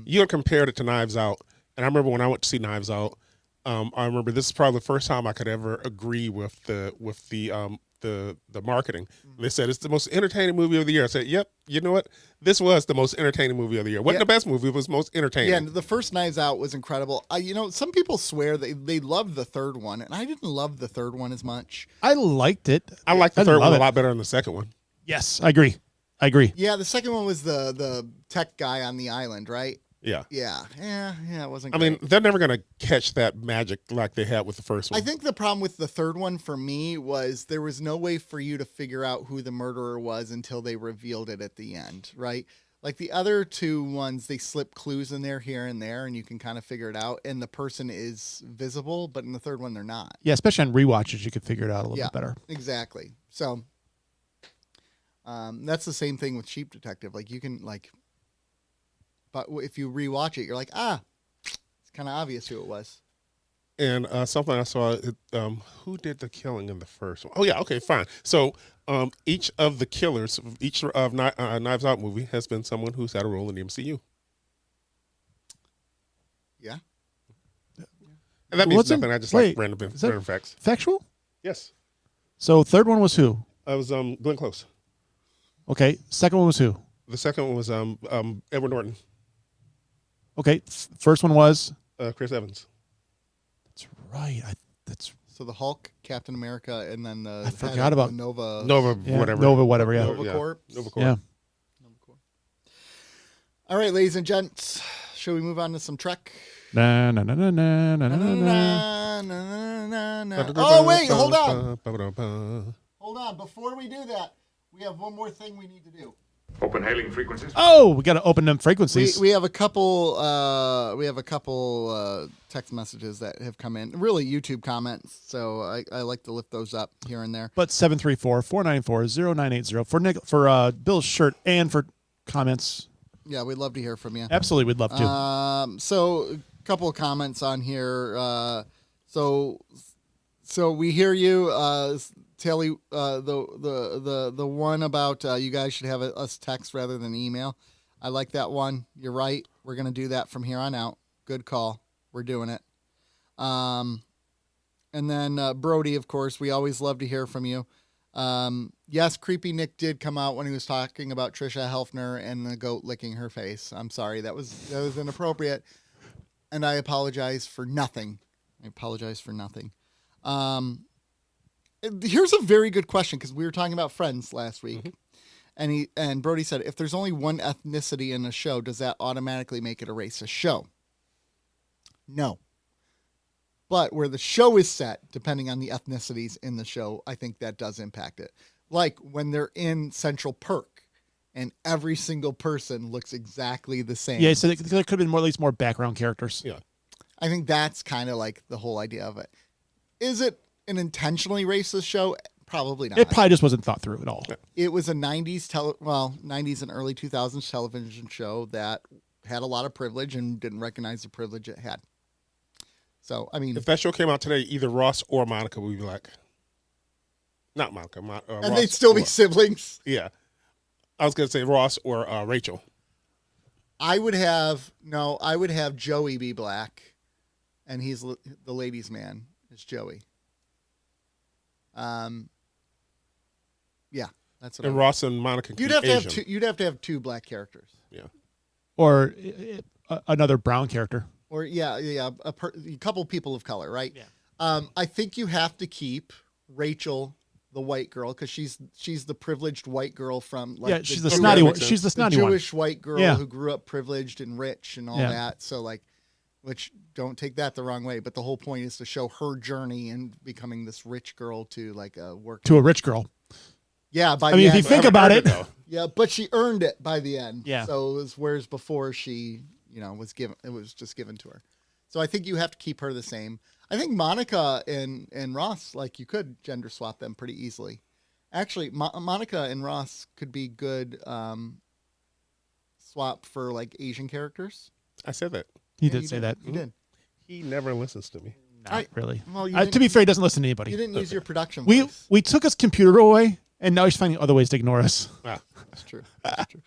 You compared it to Knives Out. And I remember when I went to see Knives Out, I remember this is probably the first time I could ever agree with the marketing. They said it's the most entertaining movie of the year. I said, yep, you know what? This was the most entertaining movie of the year. Wasn't the best movie, it was most entertaining. Yeah, and the first Knives Out was incredible. Some people swear they loved the third one, and I didn't love the third one as much. I liked it. I liked the third one love a it. lot better than the second one. Yes, I agree. Yeah, the second one was the tech guy on the island, right? Yeah. Yeah, it wasn't I great. mean, they're never going to catch that magic like they had with the first one. I think the problem with the third one for me was there was no way for you to figure out who the murderer was until they revealed it at the end, right? Like the other two ones, they slip clues in there here and there, and you can kind of figure it out, and the person is visible, but in the third one, they're not. Yeah, especially on rewatches, you could figure it out a little bit better. Exactly. So that's the same thing with Sheep Detective. Like you can but if you rewatch it, you're like, it's kind of obvious who it was. And something I saw, who did the killing in the first one? Oh, yeah, okay, fine. So each of the killers, each of Knives Out movie has been someone who's had a role in the MCU. Yeah. And that means What's in- nothing. I just wait, like random is that- facts. Factual? Yes. So third one was who? I was Glenn Close. Okay. Second one was who? The second one was Edward Norton, Okay. First one was. Chris Evans. That's right. That's So the Hulk, Captain America, and then the I forgot about- the Nova. Nova, yeah, whatever. Nova, whatever. Yeah. Nova Corps. Nova Corps. Yeah. All right, ladies and gents, shall we move on to some Trek? Na na na na na na na na. Na, na, na, na. Oh wait, hold on. Hold on. Before we do that, we have one more thing we need to do. Open hailing frequencies. Oh, we got to open them frequencies. We have a couple text messages that have come in, really YouTube comments. So I like to lift those up here and there. But 734-494-0980 for Bill's shirt and for comments. Yeah, we'd love to hear from you. Absolutely, we'd love to. So a couple of comments on here. So we hear you, Telly. The one about you guys should have us text rather than email. I like that one. You're right. We're gonna do that from here on out. Good call. We're doing it. And then Brody, of course, we always love to hear from you. Yes, Creepy Nick did come out when he was talking about Trisha Helfner and the goat licking her face. I'm sorry, that was inappropriate, and I apologize for nothing. Here's a very good question, because we were talking about Friends last week, and Brody said, if there's only one ethnicity in a show, does that automatically make it a racist show? No. But where the show is set, depending on the ethnicities in the show, I think that does impact it. Like when they're in Central Perk and every single person looks exactly the same. Yeah, so there could have been at least more background characters. Yeah. I think that's kind of like the whole idea of it. Is it an intentionally racist show? Probably not. It probably just wasn't thought through at all. It was a 90s and early 2000s television show that had a lot of privilege and didn't recognize the privilege it had. So, I mean, If that show came out today, either Ross or Monica would be like, not Monica, and Ross they'd still be or- siblings. Yeah. I was going to say Ross or Rachel. I would have Joey be black, and he's the ladies' man is Joey. Yeah, that's what And I Ross and Monica could You'd be have to Asian. have two. You'd have to have two black characters. Yeah. or another brown character. Or a couple people of color, right? Yeah. I think you have to keep Rachel, the white girl, because she's the privileged white girl from like she's the snotty one. She's the the snotty one. Jewish white girl who grew up privileged and rich and all that. So like, which don't take that the wrong way, but the whole point is to show her journey and becoming this rich girl to like a rich girl. Yeah, I mean, if you think about it, yeah, but she earned it by the end. Yeah. So it was whereas before she, was given. It was just given to her. So I think you have to keep her the same. I think Monica and Ross, like you could gender swap them pretty easily. Actually, Monica and Ross could be good swap for like Asian characters. I said that. He did say that. You did. He never listens to me. Not really. Well, To be fair, he doesn't listen to anybody. You didn't use your production We voice. we took his computer away, and now he's finding other ways to ignore us. Wow. That's true. That's true.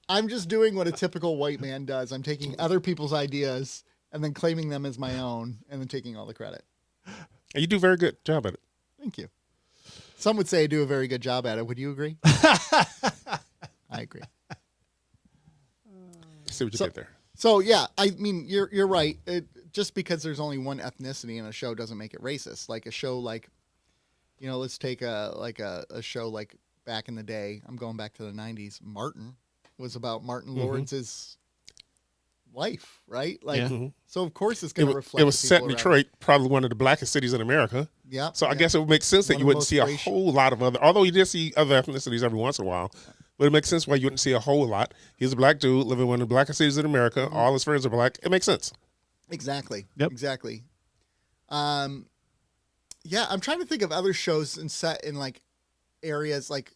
I'm just doing what a typical white man does. I'm taking other people's ideas and then claiming them as my own and then taking all the credit. And you do a very good job at it. Thank you. Some would say I do a very good job at it. Would you agree? I agree. See what you did there. So yeah, I mean you're right. Just because there's only one ethnicity in a show doesn't make it racist. Like a show like, let's take a show like back in the day. I'm going back to the 90s. Martin was about Martin Lawrence's life, right? Like, so of course it's going to reflect. It was set in Detroit, probably one of the blackest cities in America. Yeah. So I guess it would make sense that you wouldn't see a whole lot of other, although you did see other ethnicities every once in a while. But it makes sense why you wouldn't see a whole lot. He's a black dude living in one of the blackest cities in America. All his friends are black. It makes sense. Exactly. Yep. Exactly. Yeah, I'm trying to think of other shows and set in like areas like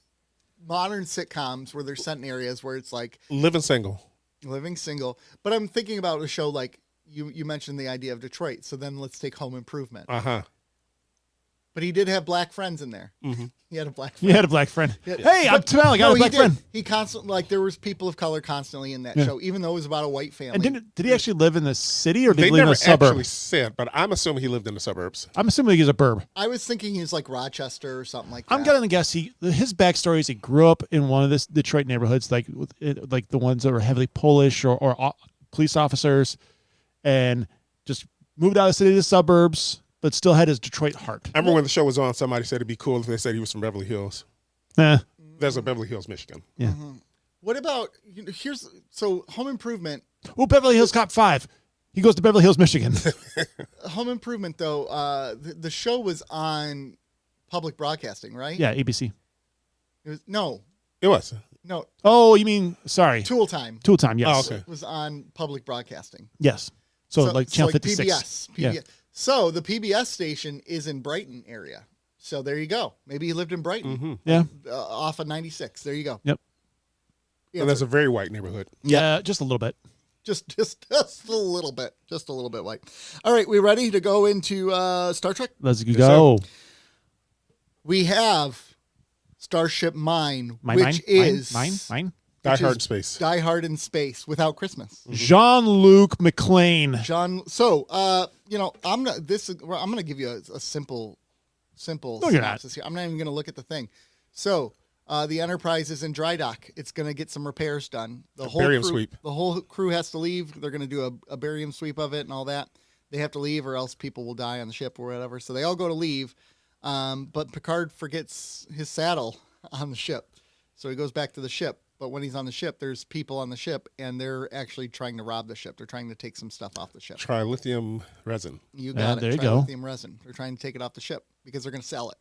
modern sitcoms where they're set in areas where it's like Living single. But I'm thinking about a show like you mentioned the idea of Detroit. So then let's take Home Improvement. Uh-huh. But he did have black friends in there. Mm-hmm. He had a black friend. You had a black friend. Yeah. Hey, I'm Tamale. I got a black friend. He constantly, like, there was people of color constantly in that show, even though it was about a white family. And did he actually live in the city or did They he live in never a suburb? actually said, but I'm assuming he lived in the suburbs. I'm assuming he's a burb. I was thinking he was like Rochester or something like that. I'm gonna guess his backstory is he grew up in one of the Detroit neighborhoods, like the ones that were heavily Polish or police officers, and just moved out of the city to the suburbs, but still had his Detroit heart. I remember when the show was on, somebody said it'd be cool if they said he was from Beverly Hills. There's a Beverly Hills, Michigan. Yeah. Mm-hmm. What about so Home Improvement? Oh, Beverly Hills Cop 5. He goes to Beverly Hills, Michigan. Home Improvement, though, the show was on public broadcasting, right? Yeah, ABC. It was no. Oh, you mean sorry? Tool Time. Tool Time. Yes. Oh, okay. It was on public broadcasting. Yes. So like Channel 56. PBS. Yeah. So the PBS station is in Brighton area. So there you go. Maybe he lived in Brighton. Mm-hmm. Yeah. Off of 96. There you go. Yep. Yeah, And that's a very white neighborhood. Yeah, just a little bit. just a little bit. Just a little bit white. All right, we ready to go into Star Trek? Let's go. We have Starship Mine, Mine. Die Hard in Space. Die Hard in Space without Christmas. Jean-Luc McLean. John. So, I'm going to give you a simple No, you're not. synopsis here. I'm not even going to look at the thing. So, the Enterprise is in dry dock. It's going to get some repairs done. The whole barium crew, sweep. The whole crew has to leave. They're going to do a barium sweep of it and all that. They have to leave or else people will die on the ship or whatever. So they all go to leave. But Picard forgets his saddle on the ship. So he goes back to the ship. But when he's on the ship, there's people on the ship, and they're actually trying to rob the ship. They're trying to take some stuff off the ship. Trilithium resin. You got it. There you go. Trilithium resin. They're trying to take it off the ship because they're going to sell it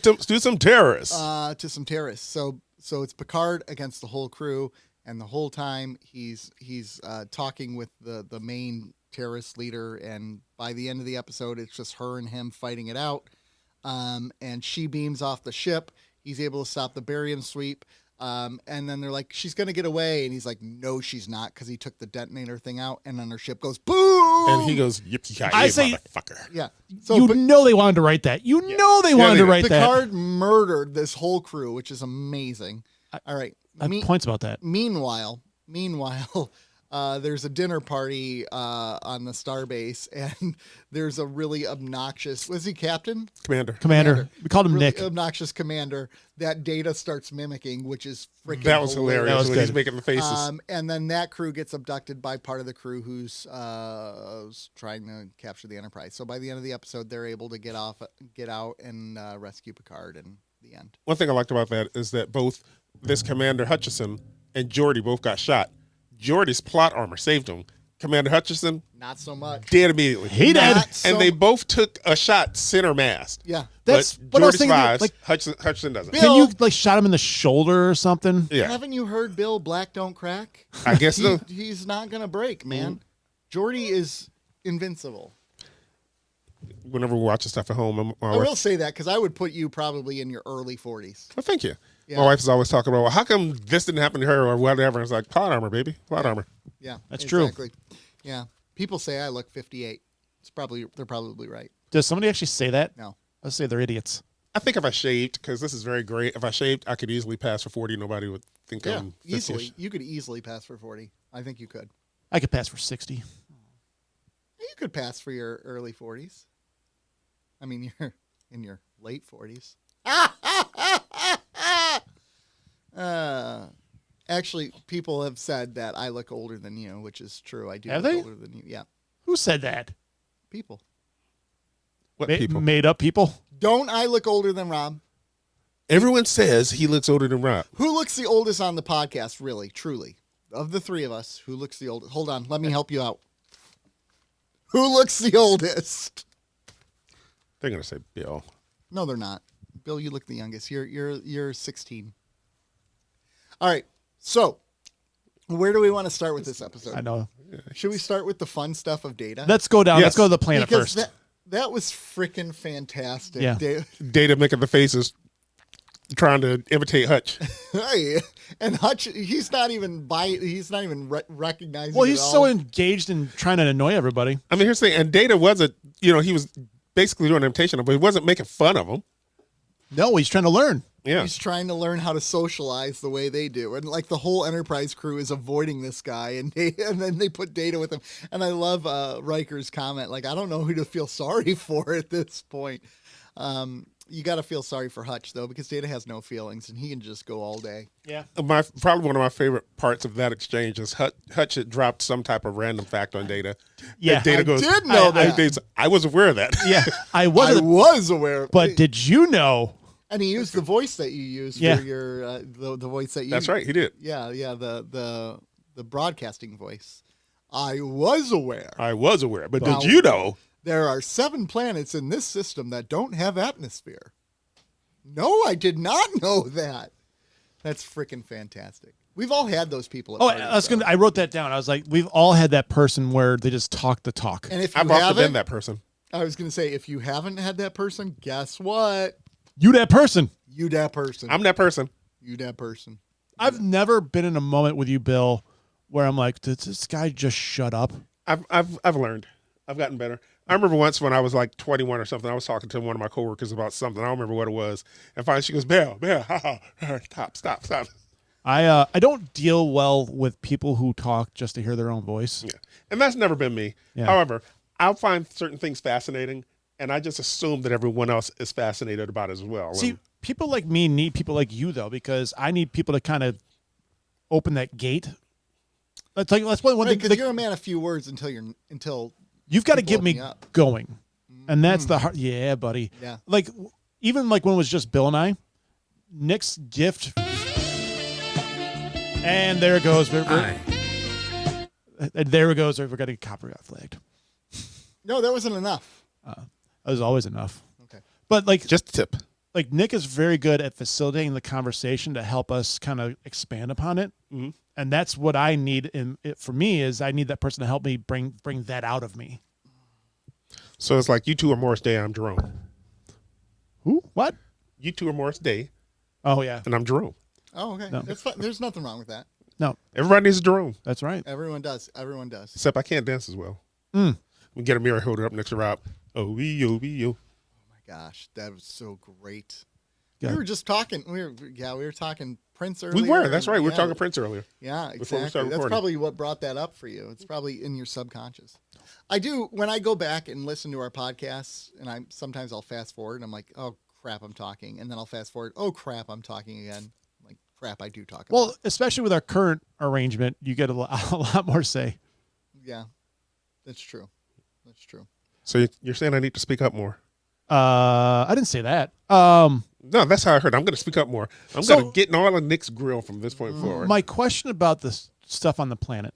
To some terrorists. to some terrorists. So it's Picard against the whole crew, and the whole time he's talking with the main terrorist leader, and by the end of the episode, it's just her and him fighting it out. And she beams off the ship. He's able to stop the barium sweep. And then they're like, she's going to get away. And he's like, no, she's not. Cause he took the detonator thing out and then her ship goes boom. And he goes, yippee-ki-yay, I say- motherfucker. Yeah. So They wanted to write that. You know they wanted to write that. Picard murdered this whole crew, which is amazing. All right. I have points about that. Meanwhile, there's a dinner party on the starbase, and there's a really obnoxious. Was he captain? Commander. We called him Really Nick. obnoxious commander that Data starts mimicking, which is freaking. That was hilarious. That was when he's good. making the faces. And then that crew gets abducted by part of the crew who's trying to capture the Enterprise. So by the end of the episode, they're able to get out, and rescue Picard. And the end. One thing I liked about that is that both this Commander Hutchison and Geordi both got shot. Geordi's plot armor saved him. Commander Hutchison, Not so much. dead immediately. He did. And they both took a shot center mast. Yeah. That's but what I was Geordi thinking. survives. Like, Hutchison doesn't. Bill- can you like shot him in the shoulder or something? Yeah, Haven't you heard Bill? Black don't crack. I guess so. He's not gonna break, man. Geordi is invincible. Whenever we're watching stuff at home, I will say that because I would put you probably in your early 40s. Well, thank you. Yeah. My wife is always talking about, well, how come this didn't happen to her or whatever? It's like, plot armor, baby. Plot armor. Yeah, That's true. exactly. Yeah, people say I look 58. They're probably right. Does somebody actually say that? No. Let's say they're idiots. I think if I shaved, because this is very great, if I shaved, I could easily pass for 40. Nobody would think Yeah, I'm 50-ish. easily. You could easily pass for 40. I think you could. I could pass for 60. You could pass for your early 40s. I mean, you're in your late 40s. Actually, people have said that I look older than you, which is true. I do Have look they? older than you. Yeah, Who said that? people. What people? Made up people? Don't I look older than Rob? Everyone says he looks older than Rob. Who looks the oldest on the podcast, really, truly? Of the three of us, who looks the oldest? Hold on, let me help you out. Who looks the oldest? They're going to say Bill. No, they're not. Bill, you look the youngest. You're 16. All right. So, where do we want to start with this episode? I know. Should we start with the fun stuff of Data? Let's go down. Yes. Let's go to the planet because first. that was freaking fantastic. Yeah. Data making the faces, trying to imitate Hutch. Hey, and Hutch, he's not even recognizing. Well, it he's at so all. engaged in trying to annoy everybody. I mean, here's the thing. And Data wasn't, he was basically doing an imitation of him, but he wasn't making fun of him. No, he's trying to learn. Yeah. He's trying to learn how to socialize the way they do. And like the whole Enterprise crew is avoiding this guy, and then they put Data with him. And I love Riker's comment, like, I don't know who to feel sorry for at this point. You got to feel sorry for Hutch, though, because Data has no feelings, and he can just go all day. Yeah. Probably one of my favorite parts of that exchange is Hutch had dropped some type of random fact on Data. Yeah. And Data I goes, did know that. I was aware of that. Yeah. I I wasn't. was aware. But did you know? And he used the voice that you use Yeah. for your the voice that you. That's right. He did. Yeah, the broadcasting voice. I was aware. But Wow. did you know? There are 7 planets in this system that don't have atmosphere. No, I did not know that. That's freaking fantastic. We've all had those people. At Oh, parties, though. I wrote that down. I was like, we've all had that person where they just talk the talk. And if you I've often haven't, been that person. I was going to say, if you haven't had that person, guess what? You that person. You that person. I'm that person. You that person. I've never been in a moment with you, Bill, where I'm like, did this guy just shut up? I've learned. I've gotten better. I remember once when I was like 21 or something, I was talking to one of my coworkers about something. I don't remember what it was. And finally she goes, Bill, stop. I don't deal well with people who talk just to hear their own voice. Yeah. And that's never been me. Yeah. However, I'll find certain things fascinating, and I just assume that everyone else is fascinated about it as well. See, people like me need people like you, though, because I need people to kind of open that gate. That's one Right, thing. because you're a man of few words until You've got to people get me open you up. going. And that's the hard. Yeah, buddy. Yeah. Like, even like when it was just Bill and I, Nick's gift. And there it goes. There it goes. We're getting copyright flagged. No, that wasn't enough. That was always enough. Okay. But like, just a tip. like Nick is very good at facilitating the conversation to help us kind of expand upon it. Mm-hmm. And that's what I need for me is I need that person to help me bring that out of me. So it's like you two are Morris Day, I'm Jerome. Who? What? You two are Morris Day, Oh, yeah. and I'm Jerome. Oh, okay. No. That's fine. There's nothing wrong with that. No, Everybody needs a Jerome, that's right. Everyone does. Everyone does. except I can't dance as well. Mm. We get a mirror, hold it up next to Rob. Oh, My gosh, that was so great. Go We ahead. were just talking. We were talking Prince earlier. We were. That's right. We were Yeah, talking Prince earlier. Yeah, before we exactly. started That's recording. probably what brought that up for you. It's probably in your subconscious. I do when I go back and listen to our podcasts, and sometimes I'll fast forward. And I'm like, oh crap, I'm talking, and then I'll fast forward. Oh crap, I'm talking again. I'm like crap, I do talk. Well, about. especially with our current arrangement, you get a lot more say. Yeah, that's true. That's true. So you're saying I need to speak up more? I didn't say that. No, that's how I heard. I'm going to speak up more. I'm So- going to get in all of Nick's grill from this point forward. My question about this stuff on the planet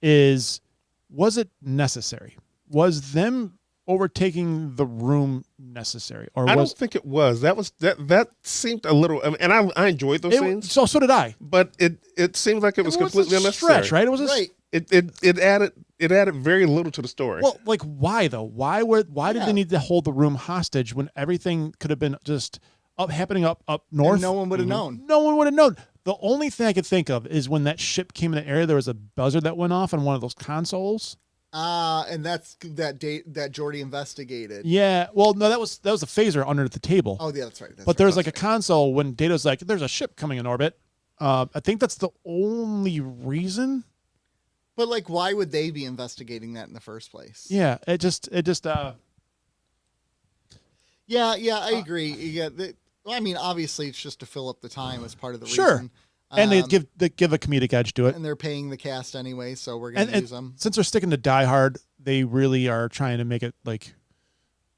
is, was it necessary? Was them overtaking the room necessary, or I was don't think it was. That seemed a little. And I enjoyed those it? scenes, So did I. but it seemed like it was completely a unnecessary. stretch, right? It was a Right. It added very little to the story. Well, like why though? Why did Yeah. they need to hold the room hostage when everything could have been just happening up north? And no one would have known. No one would have known. The only thing I could think of is when that ship came in the area, there was a buzzer that went off on one of those consoles. And that's that date that Jordy investigated. Yeah. Well, no, that was a phaser under the table. Oh yeah, that's right. but there was like a console when Data's like, "There's a ship coming in orbit." I think that's the only reason. But like, why would they be investigating that in the first place? Yeah. It just. Yeah, I agree. Yeah, well, I mean, obviously, it's just to fill up the time as part of the Sure. reason. And they give a comedic edge to it. and they're paying the cast anyway, so we're gonna And use them. since they're sticking to Die Hard, they really are trying to make it like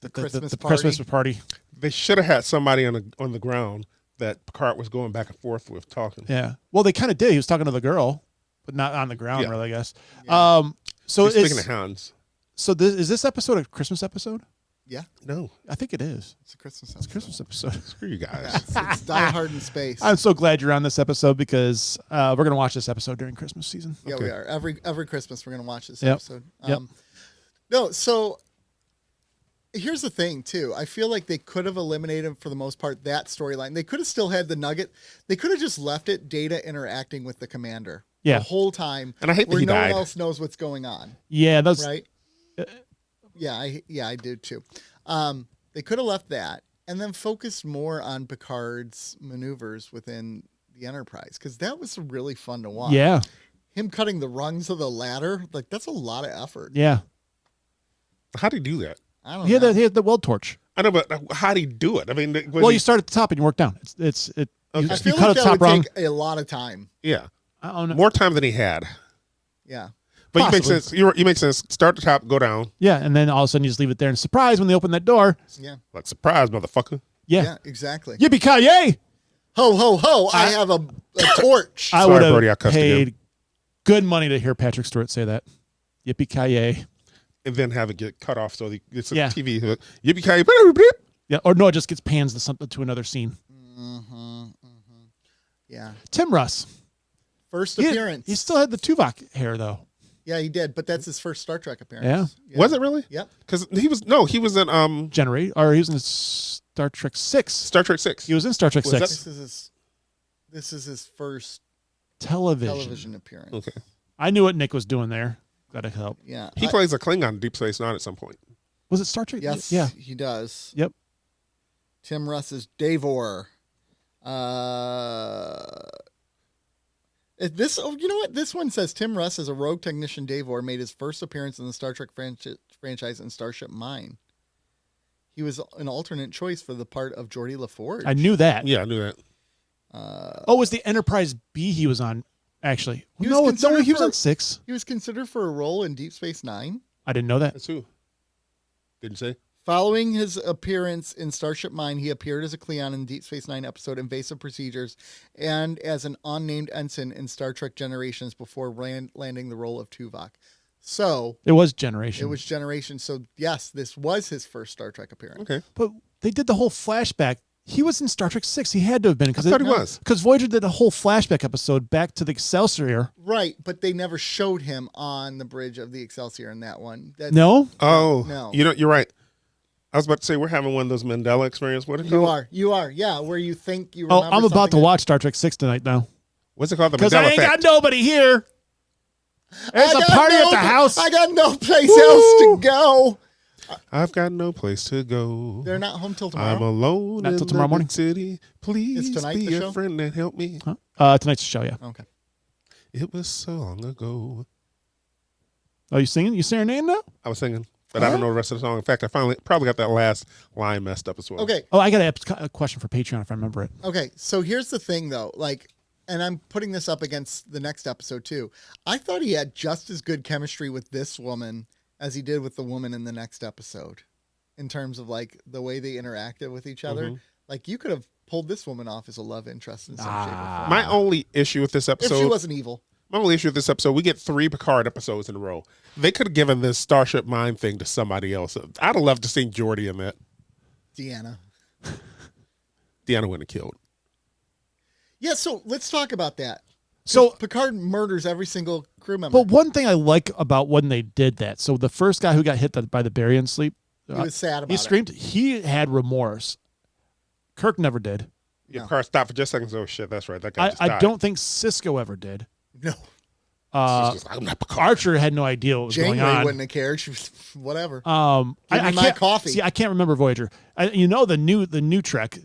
the Christmas Christmas party. party. They should have had somebody on the ground that Picard was going back and forth with talking. Yeah. Well, they kind of did. He was talking to the girl, but not on the ground, Yeah. really. I guess. Yeah. So He's speaking is to Hans. is this episode a Christmas episode? Yeah, No, I think it is. it's a Christmas It's a episode. Christmas episode. screw you guys. It's Die Hard in space. I'm so glad you're on this episode because we're gonna watch this episode during Christmas season. Yeah, Okay. we are. Every Christmas we're gonna watch this Yep. episode. Yep. No, so here's the thing too. I feel like they could have eliminated for the most part that storyline. They could have still had the nugget. They could have just left it Data interacting with the commander Yeah. the whole time. And I hate that where he no died. one else knows what's going on. Yeah, that's Right? Yeah, I do too. They could have left that and then focused more on Picard's maneuvers within the Enterprise because that was really fun to watch. yeah, Him cutting the rungs of the ladder, like that's a lot of effort. yeah. How do you do that? I don't He know. had the weld torch. I know, but how do you do it? I mean, was Well, he- you start at the top and you work down. You I feel cut like a that top would rung. take a lot of time. yeah, I don't know. more time than he had. Yeah. But you make Possibly. sense. You make sense. Start at the top, go down. Yeah, and then all of a sudden you just leave it there and surprise when they open that door. Yeah. Like surprise, motherfucker. Yeah, Yeah. exactly. Yippee-ki-yay! Ho, ho, ho. I have a torch. I Sorry, would have Brody, I cussed paid again. good money to hear Patrick Stewart say that. Yippee-ki-yay. And then have it get cut off so it's a Yeah. TV hook. Yippee-ki-yay. Yeah, or no, it just gets pans to something to another scene. Yeah. Tim Russ. First He, appearance. he still had the Tuvok hair though. Yeah, he did, but that's his first Star Trek appearance. Yeah. Was it really? Yep. Because he was in Generate, or he was in Star Trek 6. Star Trek 6. He was in Star Trek Was 6 This is his first television. television appearance. Okay. I knew what Nick was doing there. Gotta help. Yeah. He plays a Klingon in Deep Space Nine at some point. Was it Star Trek? Yes, Yeah. he does. Yep. Tim Russ is Davor. You know what? This one says Tim Russ as a rogue technician Davor made his first appearance in the Star Trek franchise in Starship Mine. He was an alternate choice for the part of Geordi LaForge. I knew that. Yeah, I knew that. Oh, it was the Enterprise B he was on, actually. He was No, considered he was for- on 6. He was considered for a role in Deep Space Nine. I didn't know that. That's who. Didn't say. Following his appearance in Starship Mine, he appeared as a Klingon in Deep Space Nine episode Invasive Procedures and as an unnamed ensign in Star Trek Generations before landing the role of Tuvok. So It was Generation. it was Generations. So yes, this was his first Star Trek appearance. Okay. But they did the whole flashback. He was in Star Trek 6. He had to have been. I thought he was. Because Voyager did a whole flashback episode back to the Excelsior. Right, but they never showed him on the bridge of the Excelsior in that one. That's, No? Oh, No. You're right. I was about to say we're having one of those Mandela experience. What is it called? You are, yeah, where you think you Oh, remember I'm about to something. watch Star Trek 6 tonight now. What's it called? The Because I Mandela ain't effect. got nobody here. There's I a got party no- at the house. I got no place else to go. I've got no place to go. They're not home till tomorrow. I'm alone Not in till tomorrow the morning? big city. Please Is tonight be the a show? friend and help me. Huh? Tonight's the show, yeah. Okay. It was so long ago. Oh, you singing? You serenading now? I was singing, but I don't know the rest of the song. In fact, I probably got that last line messed up as well. Okay. Oh, I got a question for Patreon if I remember it. Okay. So here's the thing, though. Like, and I'm putting this up against the next episode too. I thought he had just as good chemistry with this woman as he did with the woman in the next episode, in terms of like the way they interacted with each other. Mm-hmm. Like, you could have pulled this woman off as a love interest in some shape or form. My only issue with this If she episode, wasn't evil. my only issue with this episode, we get 3 Picard episodes in a row. They could have given this Starship Mine thing to somebody else. I'd have loved to see Geordi in that. Deanna. Deanna wouldn't have killed. Yeah, so let's talk about that. So, Picard murders every single crew member. but one thing I like about when they did that, so the first guy who got hit by the Barian sleep, he was sad about he it. screamed. He had remorse. Kirk never did. Yeah, No. car stopped for just seconds. Oh shit, that's right. That guy just I died. don't think Cisco ever did. No. It's just like, I'm not Picard. Archer had no idea what was Janeway going on. wouldn't have cared. She was whatever. I Give me my can't, coffee. See, I can't remember Voyager. The new Trek.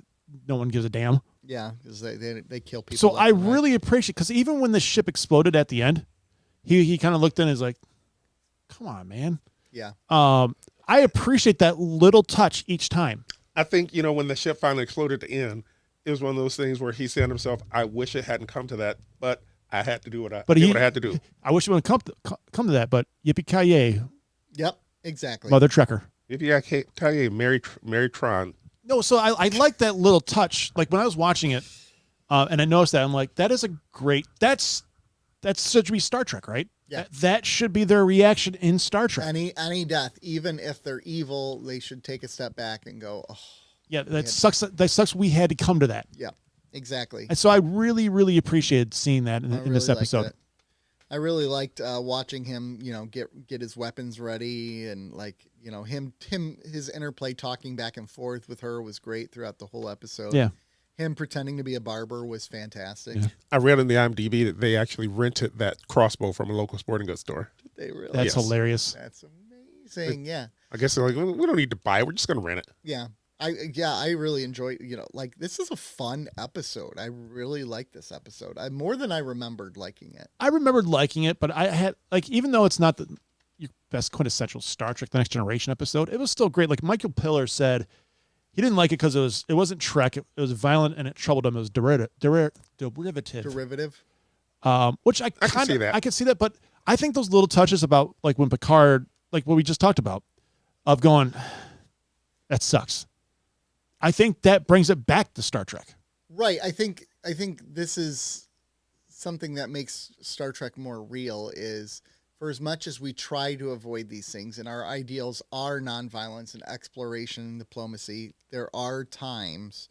No one gives a damn. Yeah, because they kill people. So left I and right. really appreciate, because even when the ship exploded at the end, he kind of looked in and was like, "Come on, man." Yeah. I appreciate that little touch each time. I think, when the ship finally exploded at the end, it was one of those things where he said to himself, I wish it hadn't come to that, but I had to do what I had to do. I wish it would come to that, but yippee ki yay, Yep. Exactly. Mother Trekker. If you tell you, Mary Tron. No, so I like that little touch. Like when I was watching it, and I noticed that, I'm like, that is a great. That's should be Star Trek, right? Yeah. That should be their reaction in Star Trek. Any death, even if they're evil, they should take a step back and go, oh, Yeah, that sucks. That sucks. We had to come to that, yeah, exactly. and so I really, really appreciated seeing that in this really liked episode. it. I really liked watching him, get his weapons ready, and his interplay talking back and forth with her was great throughout the whole episode. Yeah. Him pretending to be a barber was fantastic. Yeah. I read in the IMDb that they actually rented that crossbow from a local sporting goods store. They really. That's Yes. hilarious. That's amazing. Yeah. I guess they're like, we don't need to buy it. We're just going to rent it. Yeah. I really enjoy, this is a fun episode. I really like this episode. More than I remembered liking it. I remembered liking it, but I had even though it's not your best quintessential Star Trek: The Next Generation episode, it was still great. Like Michael Piller said, he didn't like it because it wasn't Trek. It was violent and it troubled him. It was derivative. Derivative. Which I can see that. I can see that, but I think those little touches about like when Picard, like what we just talked about, of going, that sucks. I think that brings it back to Star Trek. Right. I think this is something that makes Star Trek more real, is for as much as we try to avoid these things and our ideals are nonviolence and exploration and diplomacy, there are times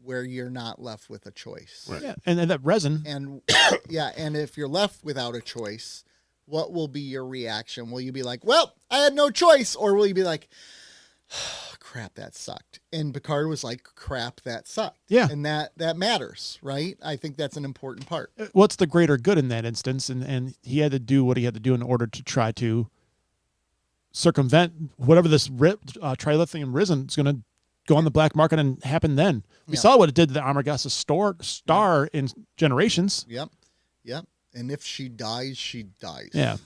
where you're not left with a choice. Right. Yeah, and that resin. And yeah, and if you're left without a choice, what will be your reaction? Will you be like, well, I had no choice? Or will you be like, crap, that sucked? And Picard was like, crap, that sucked. Yeah. And that matters, right? I think that's an important part. What's the greater good in that instance? And he had to do what he had to do in order to try to circumvent whatever this trilithium resin is going to go on the black market and happen then. We Yeah. saw what it did to the Amargasa star in Generations. Yep. And if she dies, she dies. Yeah.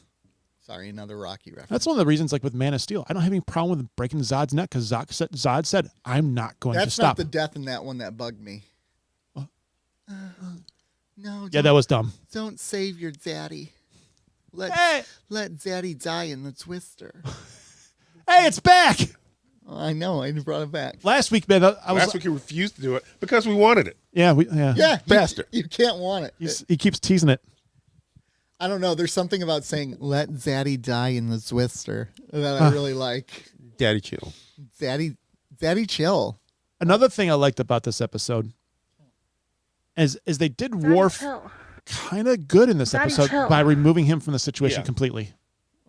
Sorry, another Rocky reference. That's one of the reasons, like with Man of Steel, I don't have any problem with breaking Zod's neck because Zod said, I'm not going to That's stop. not the death in that one that bugged me. No. Yeah, that was dumb. Don't save your daddy. Let daddy die in the twister. Hey, it's back. I know. I brought it back. Last week, man, I was Last week he refused to do it because we wanted it. Yeah. Yeah, Bastard. You can't want it. He keeps teasing it. I don't know. There's something about saying "let Zaddy die in the twister" that I really like. Daddy chill. Zaddy chill. Another thing I liked about this episode is they did Worf kind of good in this episode by removing him from the situation completely.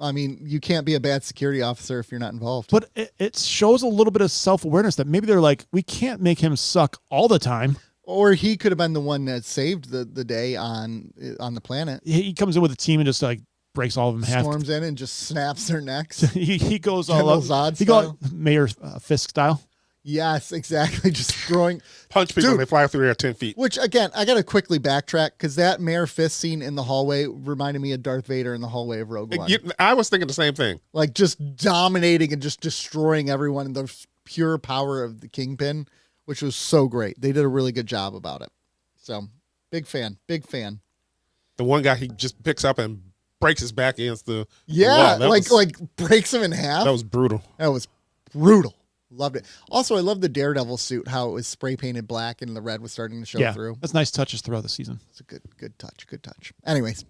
I mean, you can't be a bad security officer if you're not involved. But it shows a little bit of self-awareness that maybe they're like, we can't make him suck all the time. Or he could have been the one that saved the day on the planet. He comes in with a team and just like breaks all of them in half. Storms in and just snaps their necks. he goes all General up. Zod He style? goes Mayor Fisk style. Yes, exactly. Just throwing. Punch people Dude. and they fly through the air 10 feet. Which, again, I got to quickly backtrack because that Mayor Fisk scene in the hallway reminded me of Darth Vader in the hallway of Rogue One. I was thinking the same thing. Like just dominating and just destroying everyone in the pure power of the Kingpin, which was so great. They did a really good job about it. So, big fan. The one guy he just picks up and breaks his back against the Yeah, wall. like breaks him in half. That was brutal. That was brutal. Loved it. Also, I love the Daredevil suit, how it was spray painted black and the red was starting to show Yeah, through. that's nice touches throughout the season. It's a good touch. Anyways,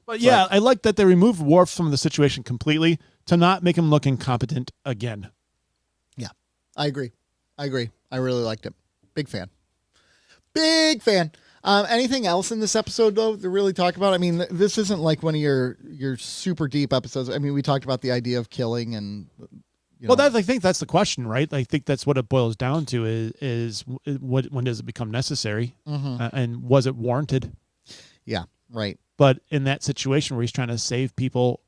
But yeah, I like that they removed Worf from the situation completely to not make him look incompetent again. yeah, I agree. I really liked it. Big fan. Anything else in this episode though to really talk about? I mean, this isn't like one of your super deep episodes. I mean, we talked about the idea of killing and. Well, I think that's the question, right? I think that's what it boils down to is when does it become necessary, and was it warranted? Yeah, right. But in that situation where he's trying to save people,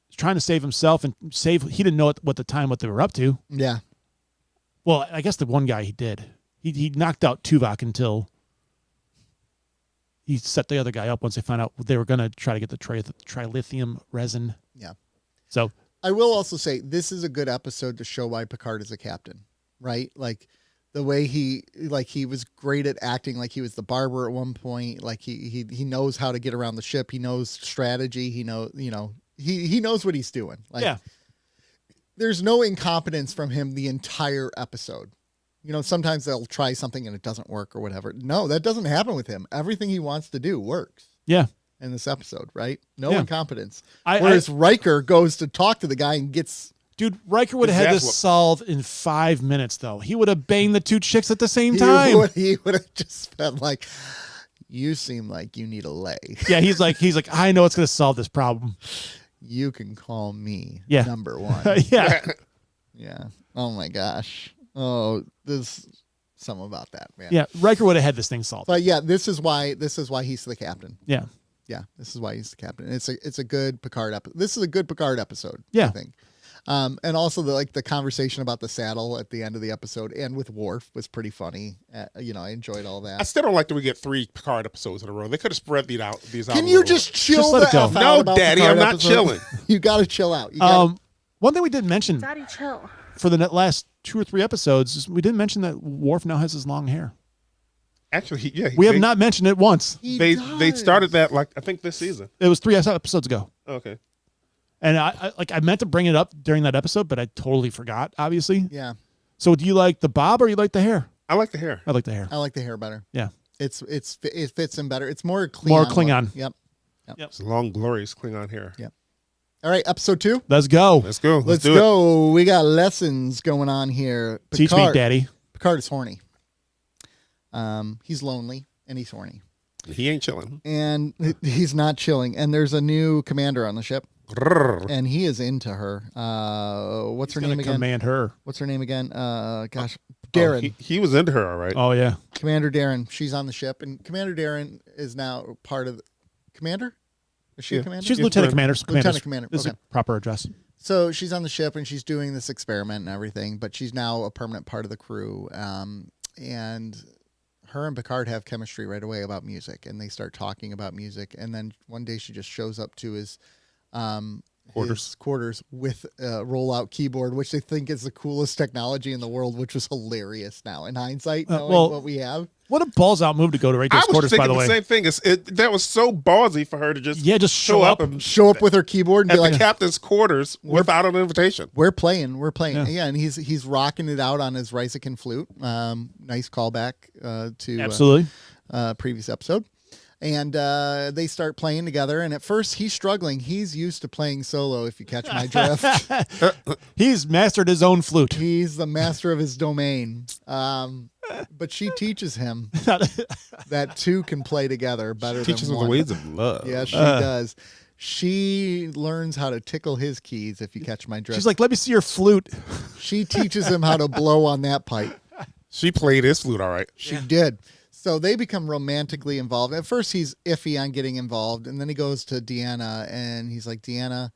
he's trying to save himself and he didn't know what they were up to. Yeah, Well, I guess the one guy he did. He knocked out Tuvok until he set the other guy up once they found out they were going to try to get the trilithium resin. yeah. So I will also say this is a good episode to show why Picard is a captain, right? Like the way he was great at acting like he was the barber at one point. Like he knows how to get around the ship. He knows strategy. He knows he knows what he's doing. Like yeah, there's no incompetence from him the entire episode. Sometimes they'll try something and it doesn't work or whatever. No, that doesn't happen with him. Everything he wants to do works. yeah. In this episode, right? No Yeah. incompetence. I- Whereas Riker goes to talk to the guy and gets. Dude, Riker would have had this solved in 5 minutes, though. He would have banged the two chicks at the same time. He would have just been like, "You seem like you need a lay. Yeah, he's like, I know it's going to solve this problem. You can call me Yeah. number one." Yeah. Yeah. Oh my gosh. Oh, there's something about that, man. Yeah, Riker would have had this thing solved. But yeah, this is why he's the captain. Yeah. Yeah, this is why he's the captain. It's a good Picard episode. This is a good Picard episode. Yeah. I think. And also the conversation about the saddle at the end of the episode and with Worf was pretty funny. I enjoyed all I that. still don't like that we get 3 Picard episodes in a row. They could have spread these out. Can you just chill Just let the it go. F out No, about Daddy, Picard I'm not episodes? chilling. You got to chill out. You gotta, One thing we didn't mention Daddy, chill. for the last 2 or 3 episodes is we didn't mention that Worf now has his long hair. Actually, We have not mentioned it once. he They does. started that I think this season. It was 3 episodes ago. Okay. And I meant to bring it up during that episode, but I totally forgot, obviously. Yeah, So do you like the bob or you like the hair? I like the hair. I like the hair. I like the hair better. Yeah. It fits him better. It's more Klingon. More Klingon. Look. Yep. It's long, glorious Klingon hair. Yeah. All right, episode 2. Let's go. Let's go. Let's do go. We got lessons going on here. Teach me, Daddy. Picard is horny. He's lonely and he's horny. it. He ain't chilling. And he's not chilling. And there's a new commander on the ship, Grrr. and he is into her. What's her name again? Command her. What's her name again? Gosh, Darren. He was into her, all right. Oh, yeah. Commander Darren. She's on the ship, and Commander Darren is now part of the commander. Is she a Yeah. commander? She's Yes, Lieutenant ma'am. Commander. Lieutenant Commander, This is okay. a proper address. So she's on the ship and she's doing this experiment and everything, but she's now a permanent part of the crew. And her and Picard have chemistry right away about music, and they start talking about music. And then one day she just shows up to his quarters with a rollout keyboard, which they think is the coolest technology in the world, which was hilarious now in hindsight, knowing well, what we have. What a balls out move to go to right to I his was quarters, by thinking the way. the same thing. That was so ballsy for her to just Yeah, just show up. and Show up with her keyboard and at be the like, captain's quarters without an invitation. we're playing. Yeah. Yeah, and he's rocking it out on his Ryzikin flute. Nice callback to Absolutely. previous episode. And they start playing together. And at first, he's struggling. He's used to playing solo, if you catch my drift. He's mastered his own flute. He's the master of his domain. But she teaches him that two can play together better Teaches than him one. the ways of love. Yeah, she does. She learns how to tickle his keys, if you catch my drift. She's like, let me see your flute. She teaches him how to blow on that pipe. She played his flute all right. She did. So they become romantically involved. At first, he's iffy on getting involved, and then he goes to Deanna, and he's like, Deanna,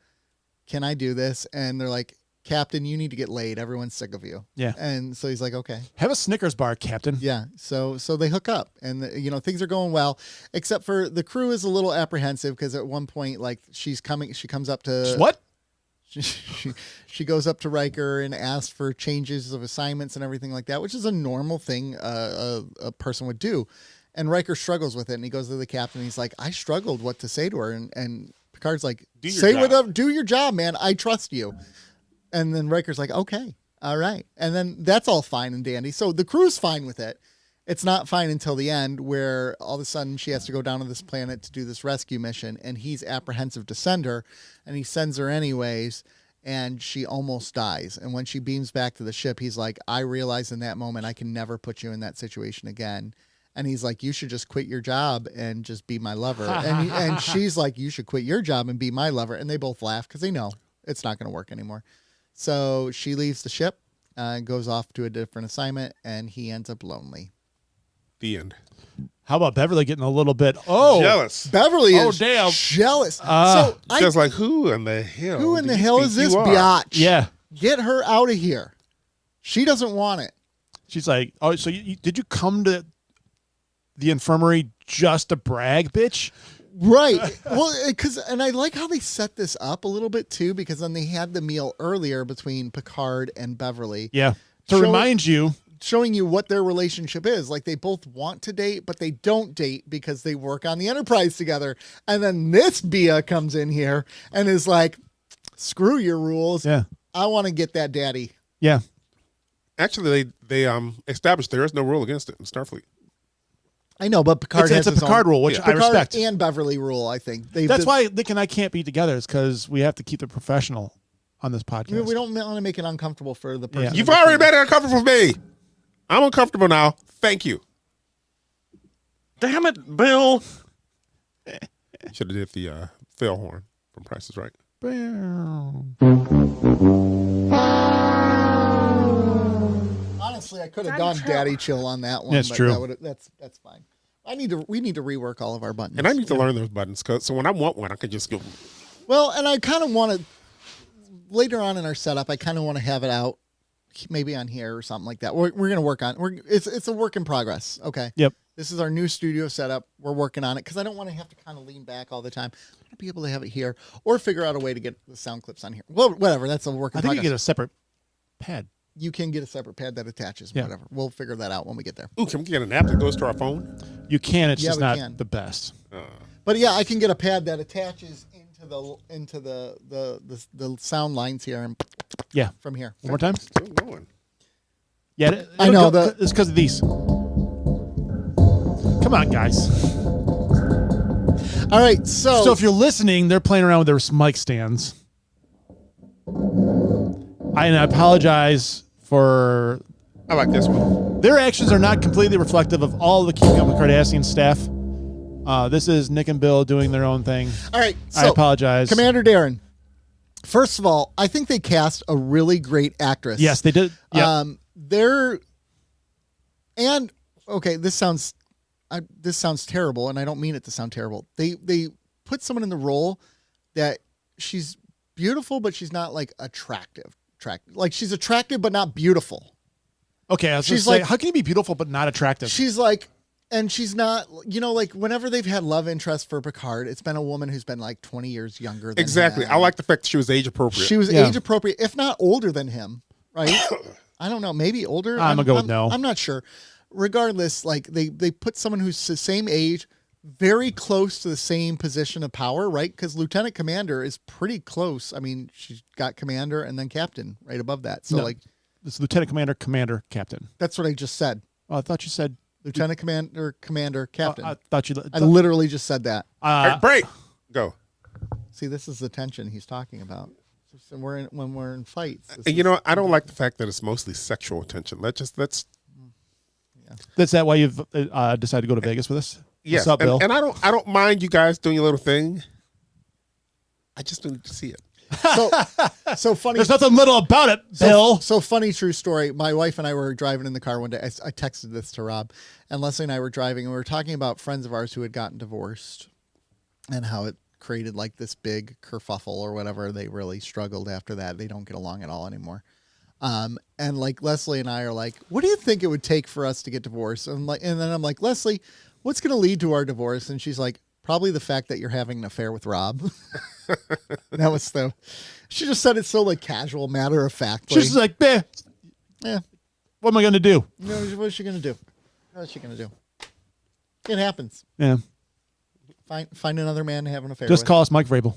can I do this? And they're like, Captain, you need to get laid. Everyone's sick of you. Yeah. And so he's like, okay. Have a Snickers bar, Captain. Yeah. So they hook up, and things are going well, except for the crew is a little apprehensive because at one point, like she comes up to What? She goes up to Riker and asks for changes of assignments and everything like that, which is a normal thing a person would do. And Riker struggles with it, and he goes to the captain. And he's like, I struggled what to say to her, and Picard's like, do your job, man. I trust you. And then Riker's like, okay, all right. And then that's all fine and dandy. So the crew's fine with it. It's not fine until the end where all of a sudden she has to go down to this planet to do this rescue mission, and he's apprehensive to send her, and he sends her anyways, and she almost dies. And when she beams back to the ship, he's like, I realize in that moment I can never put you in that situation again. And he's like, you should just quit your job and just be my lover. And she's like, you should quit your job and be my lover. And they both laugh because they know it's not going to work anymore. So she leaves the ship, goes off to a different assignment, and he ends up lonely. The end. How about Beverly getting a little bit Jealous. Beverly is damn. jealous. Just like, who in the hell? Who in do the you hell think is this you are? biatch? Yeah. Get her out of here. She doesn't want it. She's like, oh, so did you come to the infirmary just to brag, bitch? Right. Well, and I like how they set this up a little bit too, because then they had the meal earlier between Picard and Beverly. Yeah. To remind you. Showing you what their relationship is. Like they both want to date, but they don't date because they work on the Enterprise together. And then this Bia comes in here and is like, screw your rules. Yeah. I want to get that daddy. Yeah. Actually, they established there is no rule against it in Starfleet. I know, but Picard has it's a his Picard own, rule, which I Picard respect. and Beverly rule, I think. That's why Nick and I can't be together, is because we have to keep it professional on this podcast. we don't want to make it uncomfortable for the person. Yeah. You've already made it uncomfortable for me. I'm uncomfortable now. Thank you. Damn it, Bill. Should have did the fail horn from Price is Right. Honestly, I could have gone Daddy Chill on that one. That's but true. That's fine. We need to rework all of our buttons. And I need to learn those buttons, so when I want one, I can just go. Well, and I kind of want to later on in our setup. I kind of want to have it out, maybe on here or something like that. We're gonna work on. It's a work in progress. Okay. Yep. This is our new studio setup. We're working on it because I don't want to have to kind of lean back all the time. I want to be able to have it here or figure out a way to get the sound clips on here. Well, whatever. That's a work in I think progress. you get a separate pad. You can get a separate pad that attaches. Yeah. Whatever. We'll figure that out when we get there. Ooh, can we get an app that goes to our phone? You can. It's Yeah, just we not can. the best. But yeah, I can get a pad that attaches into the sound lines here and Yeah. from here. One more time. Still going. Yeah. I know It's because of these. Come on, guys. All right, so if you're listening, they're playing around with their mic stands. I apologize for I like this one. their actions are not completely reflective of all the Keeping Up with Kardashian staff. This is Nick and Bill doing their own thing. all right, I so apologize. Commander Darren. First of all, I think they cast a really great actress. Yes, they did. Yeah. This sounds terrible, and I don't mean it to sound terrible. They put someone in the role that she's beautiful, but she's not like attractive. Like she's attractive, but not beautiful. Okay, I was she's just like, like- how can you be beautiful but not attractive? She's like, and she's not, like whenever they've had love interest for Picard, it's been a woman who's been like 20 years younger than Exactly. him. I like the fact that she was age appropriate. She was Yeah. age appropriate, if not older than him, right? I don't know, maybe older. I'm gonna go with no. I'm not sure. Regardless, like they put someone who's the same age, very close to the same position of power, right? Because Lieutenant Commander is pretty close. I mean, she's got Commander and then Captain right above that. So No. like It's Lieutenant Commander, Captain. that's what I just said. Oh, I thought you said. Lieutenant Commander, Captain. I thought you. I literally just said that. All right, break. Go. See, this is the tension he's talking about. So when we're in fights. This And is- I don't like the fact that it's mostly sexual attention. Let's. That's that why you've decided to go to Vegas with us? Yes, What's up, Bill? and I don't mind you guys doing a little thing. I just don't need to see it. So funny. There's nothing little about it, Bill. So funny true story. My wife and I were driving in the car one day. I texted this to Rob, and Leslie and I were driving, and we were talking about friends of ours who had gotten divorced and how it created like this big kerfuffle or whatever. They really struggled after that. They don't get along at all anymore. And like Leslie and I are like, what do you think it would take for us to get divorced? And then I'm like, Leslie, what's going to lead to our divorce? And she's like, probably the fact that you're having an affair with Rob. That was she just said it so like casual, matter of fact. She's like, yeah. What am I going to do? You know, what's she going to do? What's she going to do? It happens. Yeah. Find another man to have an affair Just with. call us Mike Vrabel.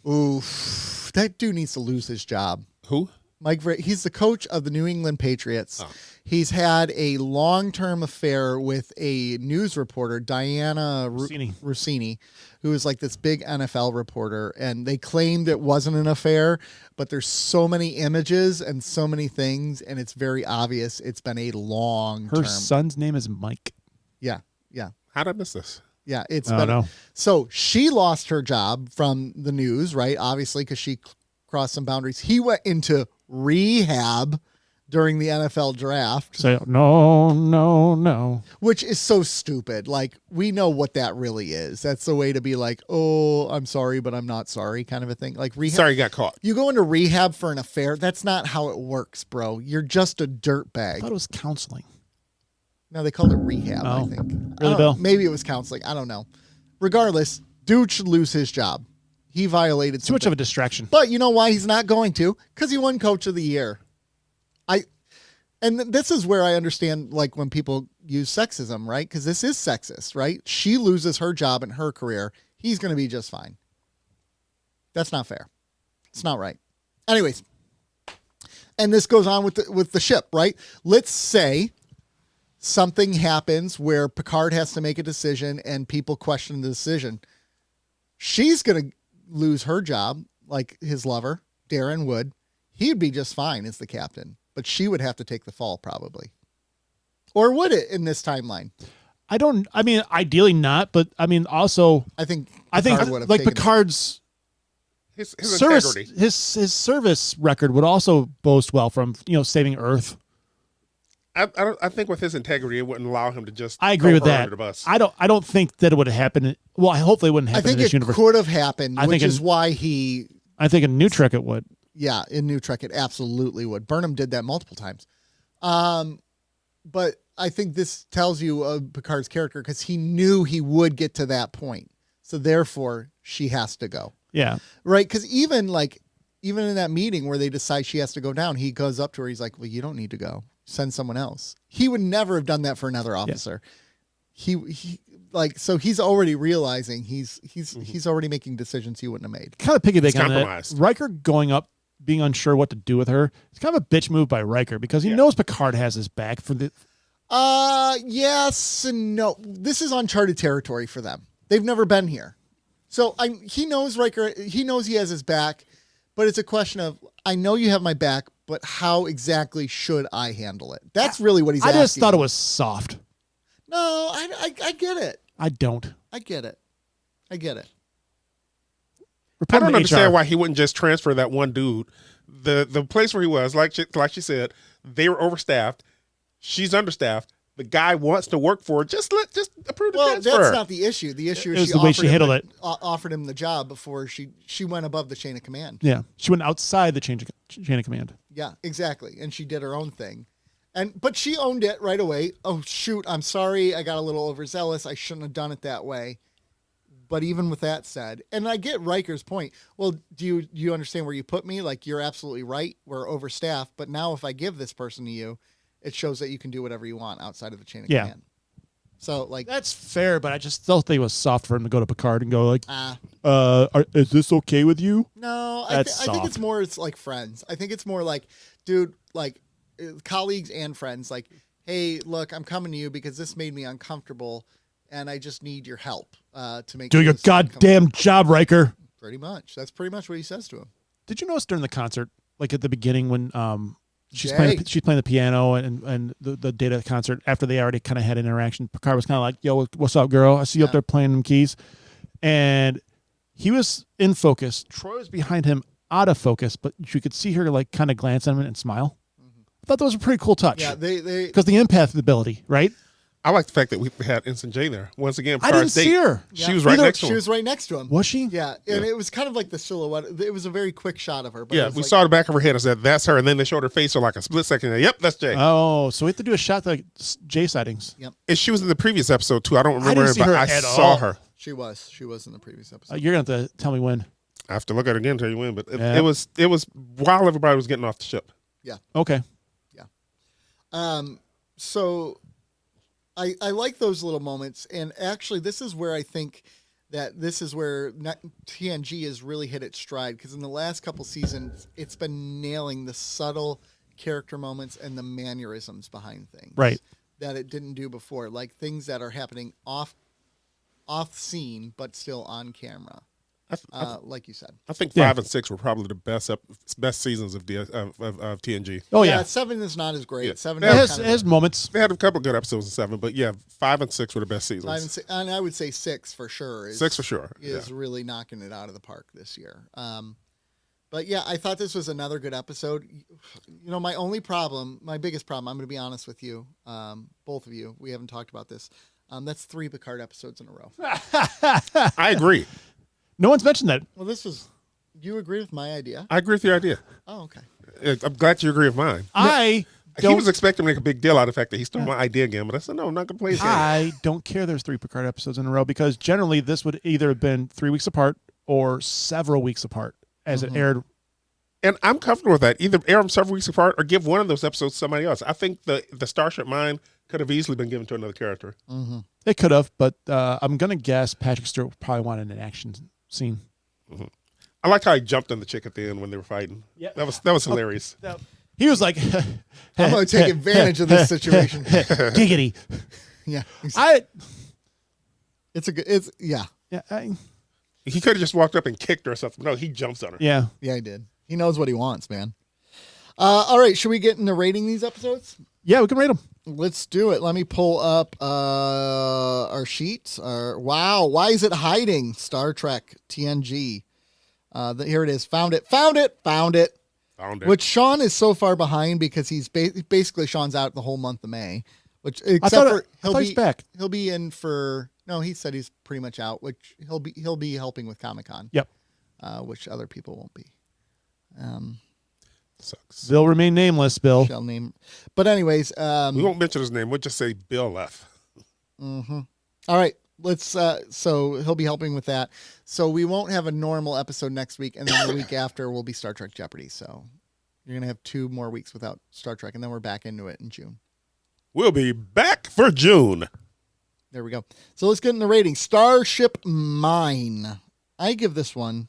Oof. That dude needs to lose his job. Who? Mike Vrabel. He's the coach of the New England Patriots. Oh. He's had a long-term affair with a news reporter, Diana Rossini, who is like this big NFL reporter, and they claimed it wasn't an affair, but there's so many images and so many things, and it's very obvious it's been a long-term. Her son's name is Mike. Yeah. How did I miss this? Yeah, it's Oh, been. no. So she lost her job from the news, right? Obviously, because she crossed some boundaries. He went into rehab during the NFL draft. Say no. Which is so stupid. Like, we know what that really is. That's the way to be like, oh, I'm sorry, but I'm not sorry kind of a thing. Like rehab. Sorry, you got caught. You go into rehab for an affair. That's not how it works, bro. You're just a I dirtbag. thought it was counseling. No, they called it rehab, I Oh. think. Really, I don't know. Bill? Maybe it was counseling. I don't know. Regardless, dude should lose his job. He violated Too much something. of a distraction. But you know why he's not going to? Because he won Coach of the Year. And this is where I understand, like, when people use sexism, right? Because this is sexist, right? She loses her job and her career. He's going to be just fine. That's not fair. It's not right. Anyways, and this goes on with the ship, right? Let's say something happens where Picard has to make a decision and people question the decision. She's going to lose her job, like his lover, Darren would. He'd be just fine as the captain. But she would have to take the fall, probably. Or would it in this timeline? I mean, ideally not, but I mean, also, I think Picard would have like taken Picard's His service, integrity. his service record would also boast well from, saving Earth. I think with his integrity, it wouldn't allow him to just. I agree throw with her that. under the bus. I don't think that it would have happened. Well, hopefully it wouldn't I happen think in this it universe. could have happened, I which think is why he, I think in New Trek it would. yeah, in New Trek, it absolutely would. Burnham did that multiple times. But I think this tells you of Picard's character because he knew he would get to that point. So therefore, she has to go. Yeah. Right? Because even in that meeting where they decide she has to go down, he goes up to her. He's like, well, you don't need to go. Send someone else. He would never have done that for another officer. He so he's already realizing he's already making decisions he wouldn't have made. Kind of piggyback It's on that. compromised. Riker going up, being unsure what to do with her. It's kind of a bitch move by Riker because he knows Picard has his back for the. Yes and no. This is uncharted territory for them. They've never been here. So he knows Riker, he knows he has his back, but it's a question of, I know you have my back, but how exactly should I handle it? That's really what he's asking. I just thought it was soft. No, I get it. I don't. I get it. I don't understand why he wouldn't just transfer that one dude. The place where he was, like she said, they were overstaffed. She's understaffed. The guy wants to work for her. Just approve the transfer. That's not the issue. The issue is was the way she handled it. Offered him the job before she went above the chain of command. Yeah. She went outside the chain of command. Yeah, exactly. And she did her own thing. But she owned it right away. Oh, shoot, I'm sorry. I got a little overzealous. I shouldn't have done it that way. But even with that said, and I get Riker's point. Well, do you understand where you put me? Like, you're absolutely right. We're overstaffed. But now if I give this person to you, it shows that you can do whatever you want outside of the chain of command. So, like, That's fair, but I just still think it was soft for him to go to Picard and go like, is this okay with you? no, That's I think it's soft. more, it's like friends. I think it's more like, dude, like colleagues and friends, like, hey, look, I'm coming to you because this made me uncomfortable and I just need your help to make Do sure your this doesn't come goddamn job, Riker. Pretty much. That's pretty much what he says to him. Did you notice during the concert, like at the beginning when she's Jay. playing the piano and the Data concert, after they already kind of had an interaction, Picard was kind of like, yo, what's up, girl? I see you up there playing them keys. And he was in focus. Troy was behind him, out of focus, but you could see her like kind of glance at him and smile. I thought that was a pretty cool touch. Yeah, they because the empath ability, right? I like the fact that we had Ensign J there once again. I didn't see her. She was right next to She him. was right next to him. Was she? Yeah, and it was kind of like the silhouette. It was a very quick shot of her. But Yeah, it was we like, saw the back of her head. I said, "That's her," and then they showed her face for like a split second. Yep, that's Jay. Oh, so we have to do a shot like J sightings. And she was in the previous episode too. I don't remember didn't her, see but her I at saw all. her. She was in the previous episode. You're gonna have to tell me when. I have to look at it again to tell you when, but Yeah. it was while everybody was getting off the ship. Okay. So I like those little moments, and actually, this is where I think that this is where TNG has really hit its stride, because in the last couple seasons, it's been nailing the subtle character moments and the mannerisms behind things, Right. that it didn't do before, like things that are happening off scene but still on camera, like you said. I think Yeah. 5 and 6 were probably the best seasons of TNG. Oh yeah. 7 is not as great. Yeah. 7 It is has moments. They had a couple good episodes in 7, but yeah, 5 and 6 were the best 5 and seasons. 6, and I would say 6 for sure. 6 for sure. Is really knocking it out of the park this year. But yeah, I thought this was another good episode. You know, my biggest problem, I'm going to be honest with you, both of you, we haven't talked about this. That's 3 Picard episodes in a row. I agree. No one's mentioned that. Well, do you agree with my idea? I agree with your idea. Oh, okay. I'm glad you agree with mine. I He don't. was expecting to make a big deal out of the fact that he stole my idea again, but I said, no, I'm not going to play his game. I don't care. There's 3 Picard episodes in a row because generally this would either have been 3 weeks apart or several weeks apart as it aired. And I'm comfortable with that. Either air them several weeks apart or give one of those episodes to somebody else. I think the Starship Mine could have easily been given to another character. It could have, but I'm gonna guess Patrick Stewart probably wanted an action scene. I liked how he jumped on the chick at the end when they were fighting. Yeah. That was hilarious. He was like, I'm going to take advantage of this situation. giggity. Yeah. Yeah. He could have just walked up and kicked her or something. No, he jumps on her. Yeah. Yeah, he did. He knows what he wants, man. All right, should we get into rating these episodes? Yeah, we can rate them. Let's do it. Let me pull up our sheets. Wow, why is it hiding? Star Trek TNG. Here it is. Found it. Found it. Which Sean is so far behind because he's basically Sean's out the whole month of May. Which I thought he's back. He'll be in for he said he's pretty much out. Which he'll be helping with Comic-Con. Yep. Which other people won't be. Sucks. They'll remain nameless, Bill. Shall name. But anyways, We won't mention his name. We'll just say Bill left. all right. Let's so he'll be helping with that. So we won't have a normal episode next week, and then the week after will be Star Trek Jeopardy. So you're gonna have 2 more weeks without Star Trek, and then we're back into it in June. We'll be back for June. There we go. So let's get into rating. Starship Mine. I give this one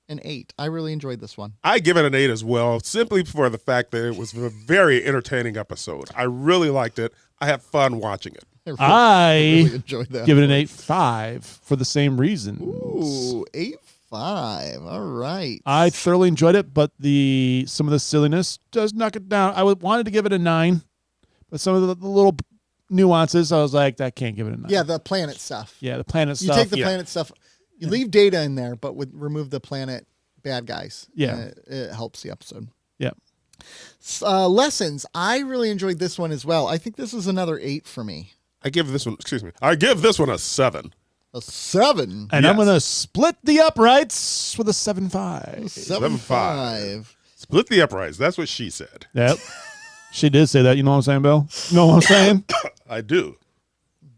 an 8. I really enjoyed this one. I give it an 8 as well, simply for the fact that it was a very entertaining episode. I really liked it. I had fun watching it. I really enjoyed that. give it an 8.5 for the same reason. Ooh, 8.5. All right. I thoroughly enjoyed it, but some of the silliness does knock it down. I wanted to give it a 9, but some of the little nuances, I was like, that can't give it a 9. Yeah, the planet stuff. Yeah, the planet You stuff. take the planet stuff. You leave Data in there, but remove the planet bad guys. Yeah. It helps the episode. Yeah. Lessons. I really enjoyed this one as well. I think this is another 8 for me. I give this one a 7. A 7. And I'm Yes. going to split the uprights with a 7.5. 7.5. Split the uprights. That's what she said. Yep. She did say that. You know what I'm saying, Bill? You know what I'm saying? I do.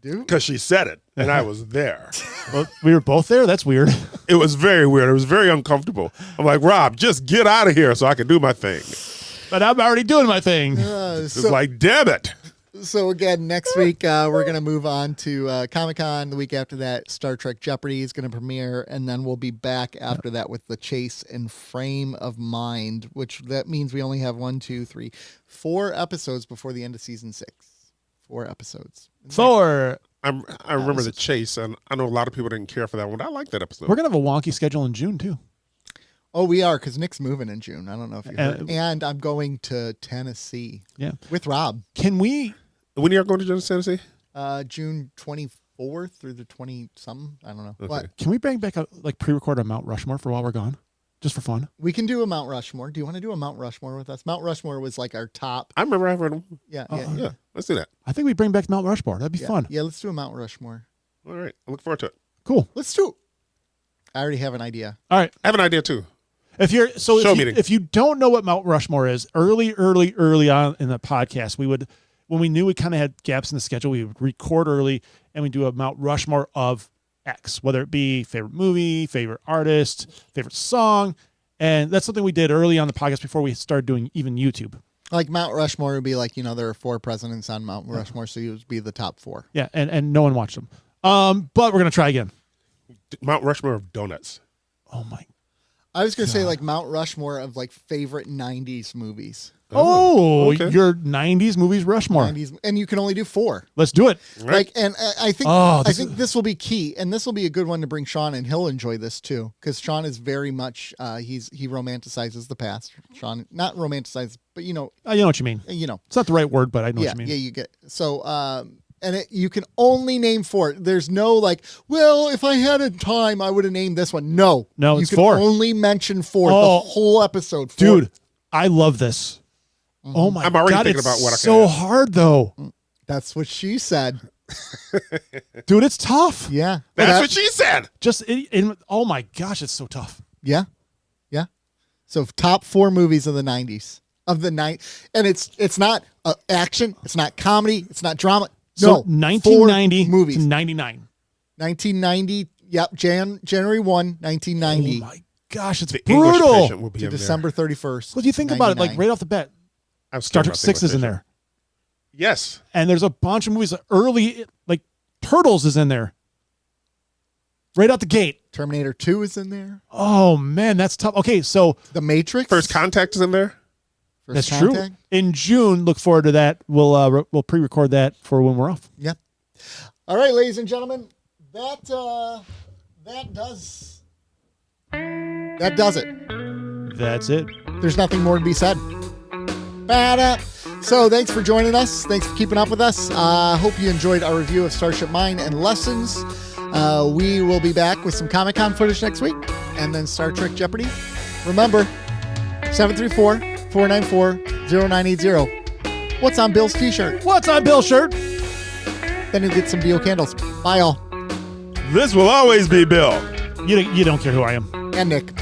Dude. Because she said it, and I was there. Well, we were both there? That's weird. It was very weird. It was very uncomfortable. I'm like, Rob, just get out of here so I can do my thing. But I'm already doing my thing. It's like, damn it. So again, next week we're going to move on to Comic-Con. The week after that, Star Trek Jeopardy is going to premiere, and then we'll be back after that with The Chase and Frame of Mind, which that means we only have 4 episodes before the end of season 6. 4 episodes. Thor. I remember The Chase, and I know a lot of people didn't care for that one. I like that episode. We're going to have a wonky schedule in June, too. Oh, we are, because Nick's moving in June. I don't know if you heard. And- And I'm going to Tennessee Yeah. with Rob. Can we? When are you going to Tennessee? June 24th 24th through the 20-something. I don't know. Okay. What? Can we bring back a pre-record a Mount Rushmore for while we're gone, just for fun? We can do a Mount Rushmore. Do you want to do a Mount Rushmore with us? Mount Rushmore was like our top. I remember having them. Yeah, Yeah, let's do that. I think we bring back Mount Rushmore. That'd be fun. Yeah, let's do a Mount Rushmore. All right, I look forward to it. Cool. Let's do. I already have an idea. All right. I have an idea too. If you're Show meeting. if you don't know what Mount Rushmore is, early on in the podcast, we would, when we knew we kind of had gaps in the schedule, we would record early and we do a Mount Rushmore of X, whether it be favorite movie, favorite artist, favorite song, and that's something we did early on the podcast before we started doing even YouTube. Like Mount Rushmore would be like, there are 4 presidents on Mount Rushmore, so you would be the top 4. Yeah, and no one watched them. But we're gonna try again. Mount Rushmore of donuts. Oh my. I was going to say like Mount Rushmore of like favorite 90s movies. Oh, okay. your 90s movies Rushmore. 90s, and you can only do 4. Let's do it. Right. Like, and I think Oh, I think this will be key, and this will be a good one to bring Sean, and he'll enjoy this too, because Sean is very much he romanticizes the past. Sean, not romanticizes, but You know what you mean. It's not the right word, but I know yeah, what you mean. yeah, you get so. And you can only name 4. There's no like, well, if I had a time, I would have named this one. No, No, you it's can 4. only mention 4 Oh, the whole episode. 4. Dude, I love this. Oh my I'm already God, thinking it's about what I can so add. hard though. That's what she said. Dude, it's tough. Yeah, That's what she said. Just oh my gosh, it's so tough. Yeah. So top 4 movies of the 90s of the night, and it's not action, it's not comedy, it's not drama. So No, 1990 4 movies. to 99. 1990. Yep, January 1, Oh 1990 my gosh, it's The English brutal. patient will be to in there. December 31st. Well, you think about it, like 99. right off the bat, I was Star thinking Trek about 6 the is in English there, Yes. and there's a bunch of movies early, like Turtles is in there, right out the gate. Terminator 2 is in there. Oh man, that's tough. Okay, so The Matrix. First Contact is in there. First that's Contact. true. In June, look forward to that. We'll pre-record that for when we're off. Yeah. All right, ladies and gentlemen, that does it. That's it. There's nothing more to be said. Ba-da. So thanks for joining us. Thanks for keeping up with us. Hope you enjoyed our review of Starship Mine and Lessons. We will be back with some Comic-Con footage next week, and then Star Trek Jeopardy. Remember, 734-494-0980. What's on Bill's t-shirt? What's on Bill's shirt? Then you'll get some Dio candles. Bye, all. This will always be Bill. You don't care who I am. And Nick.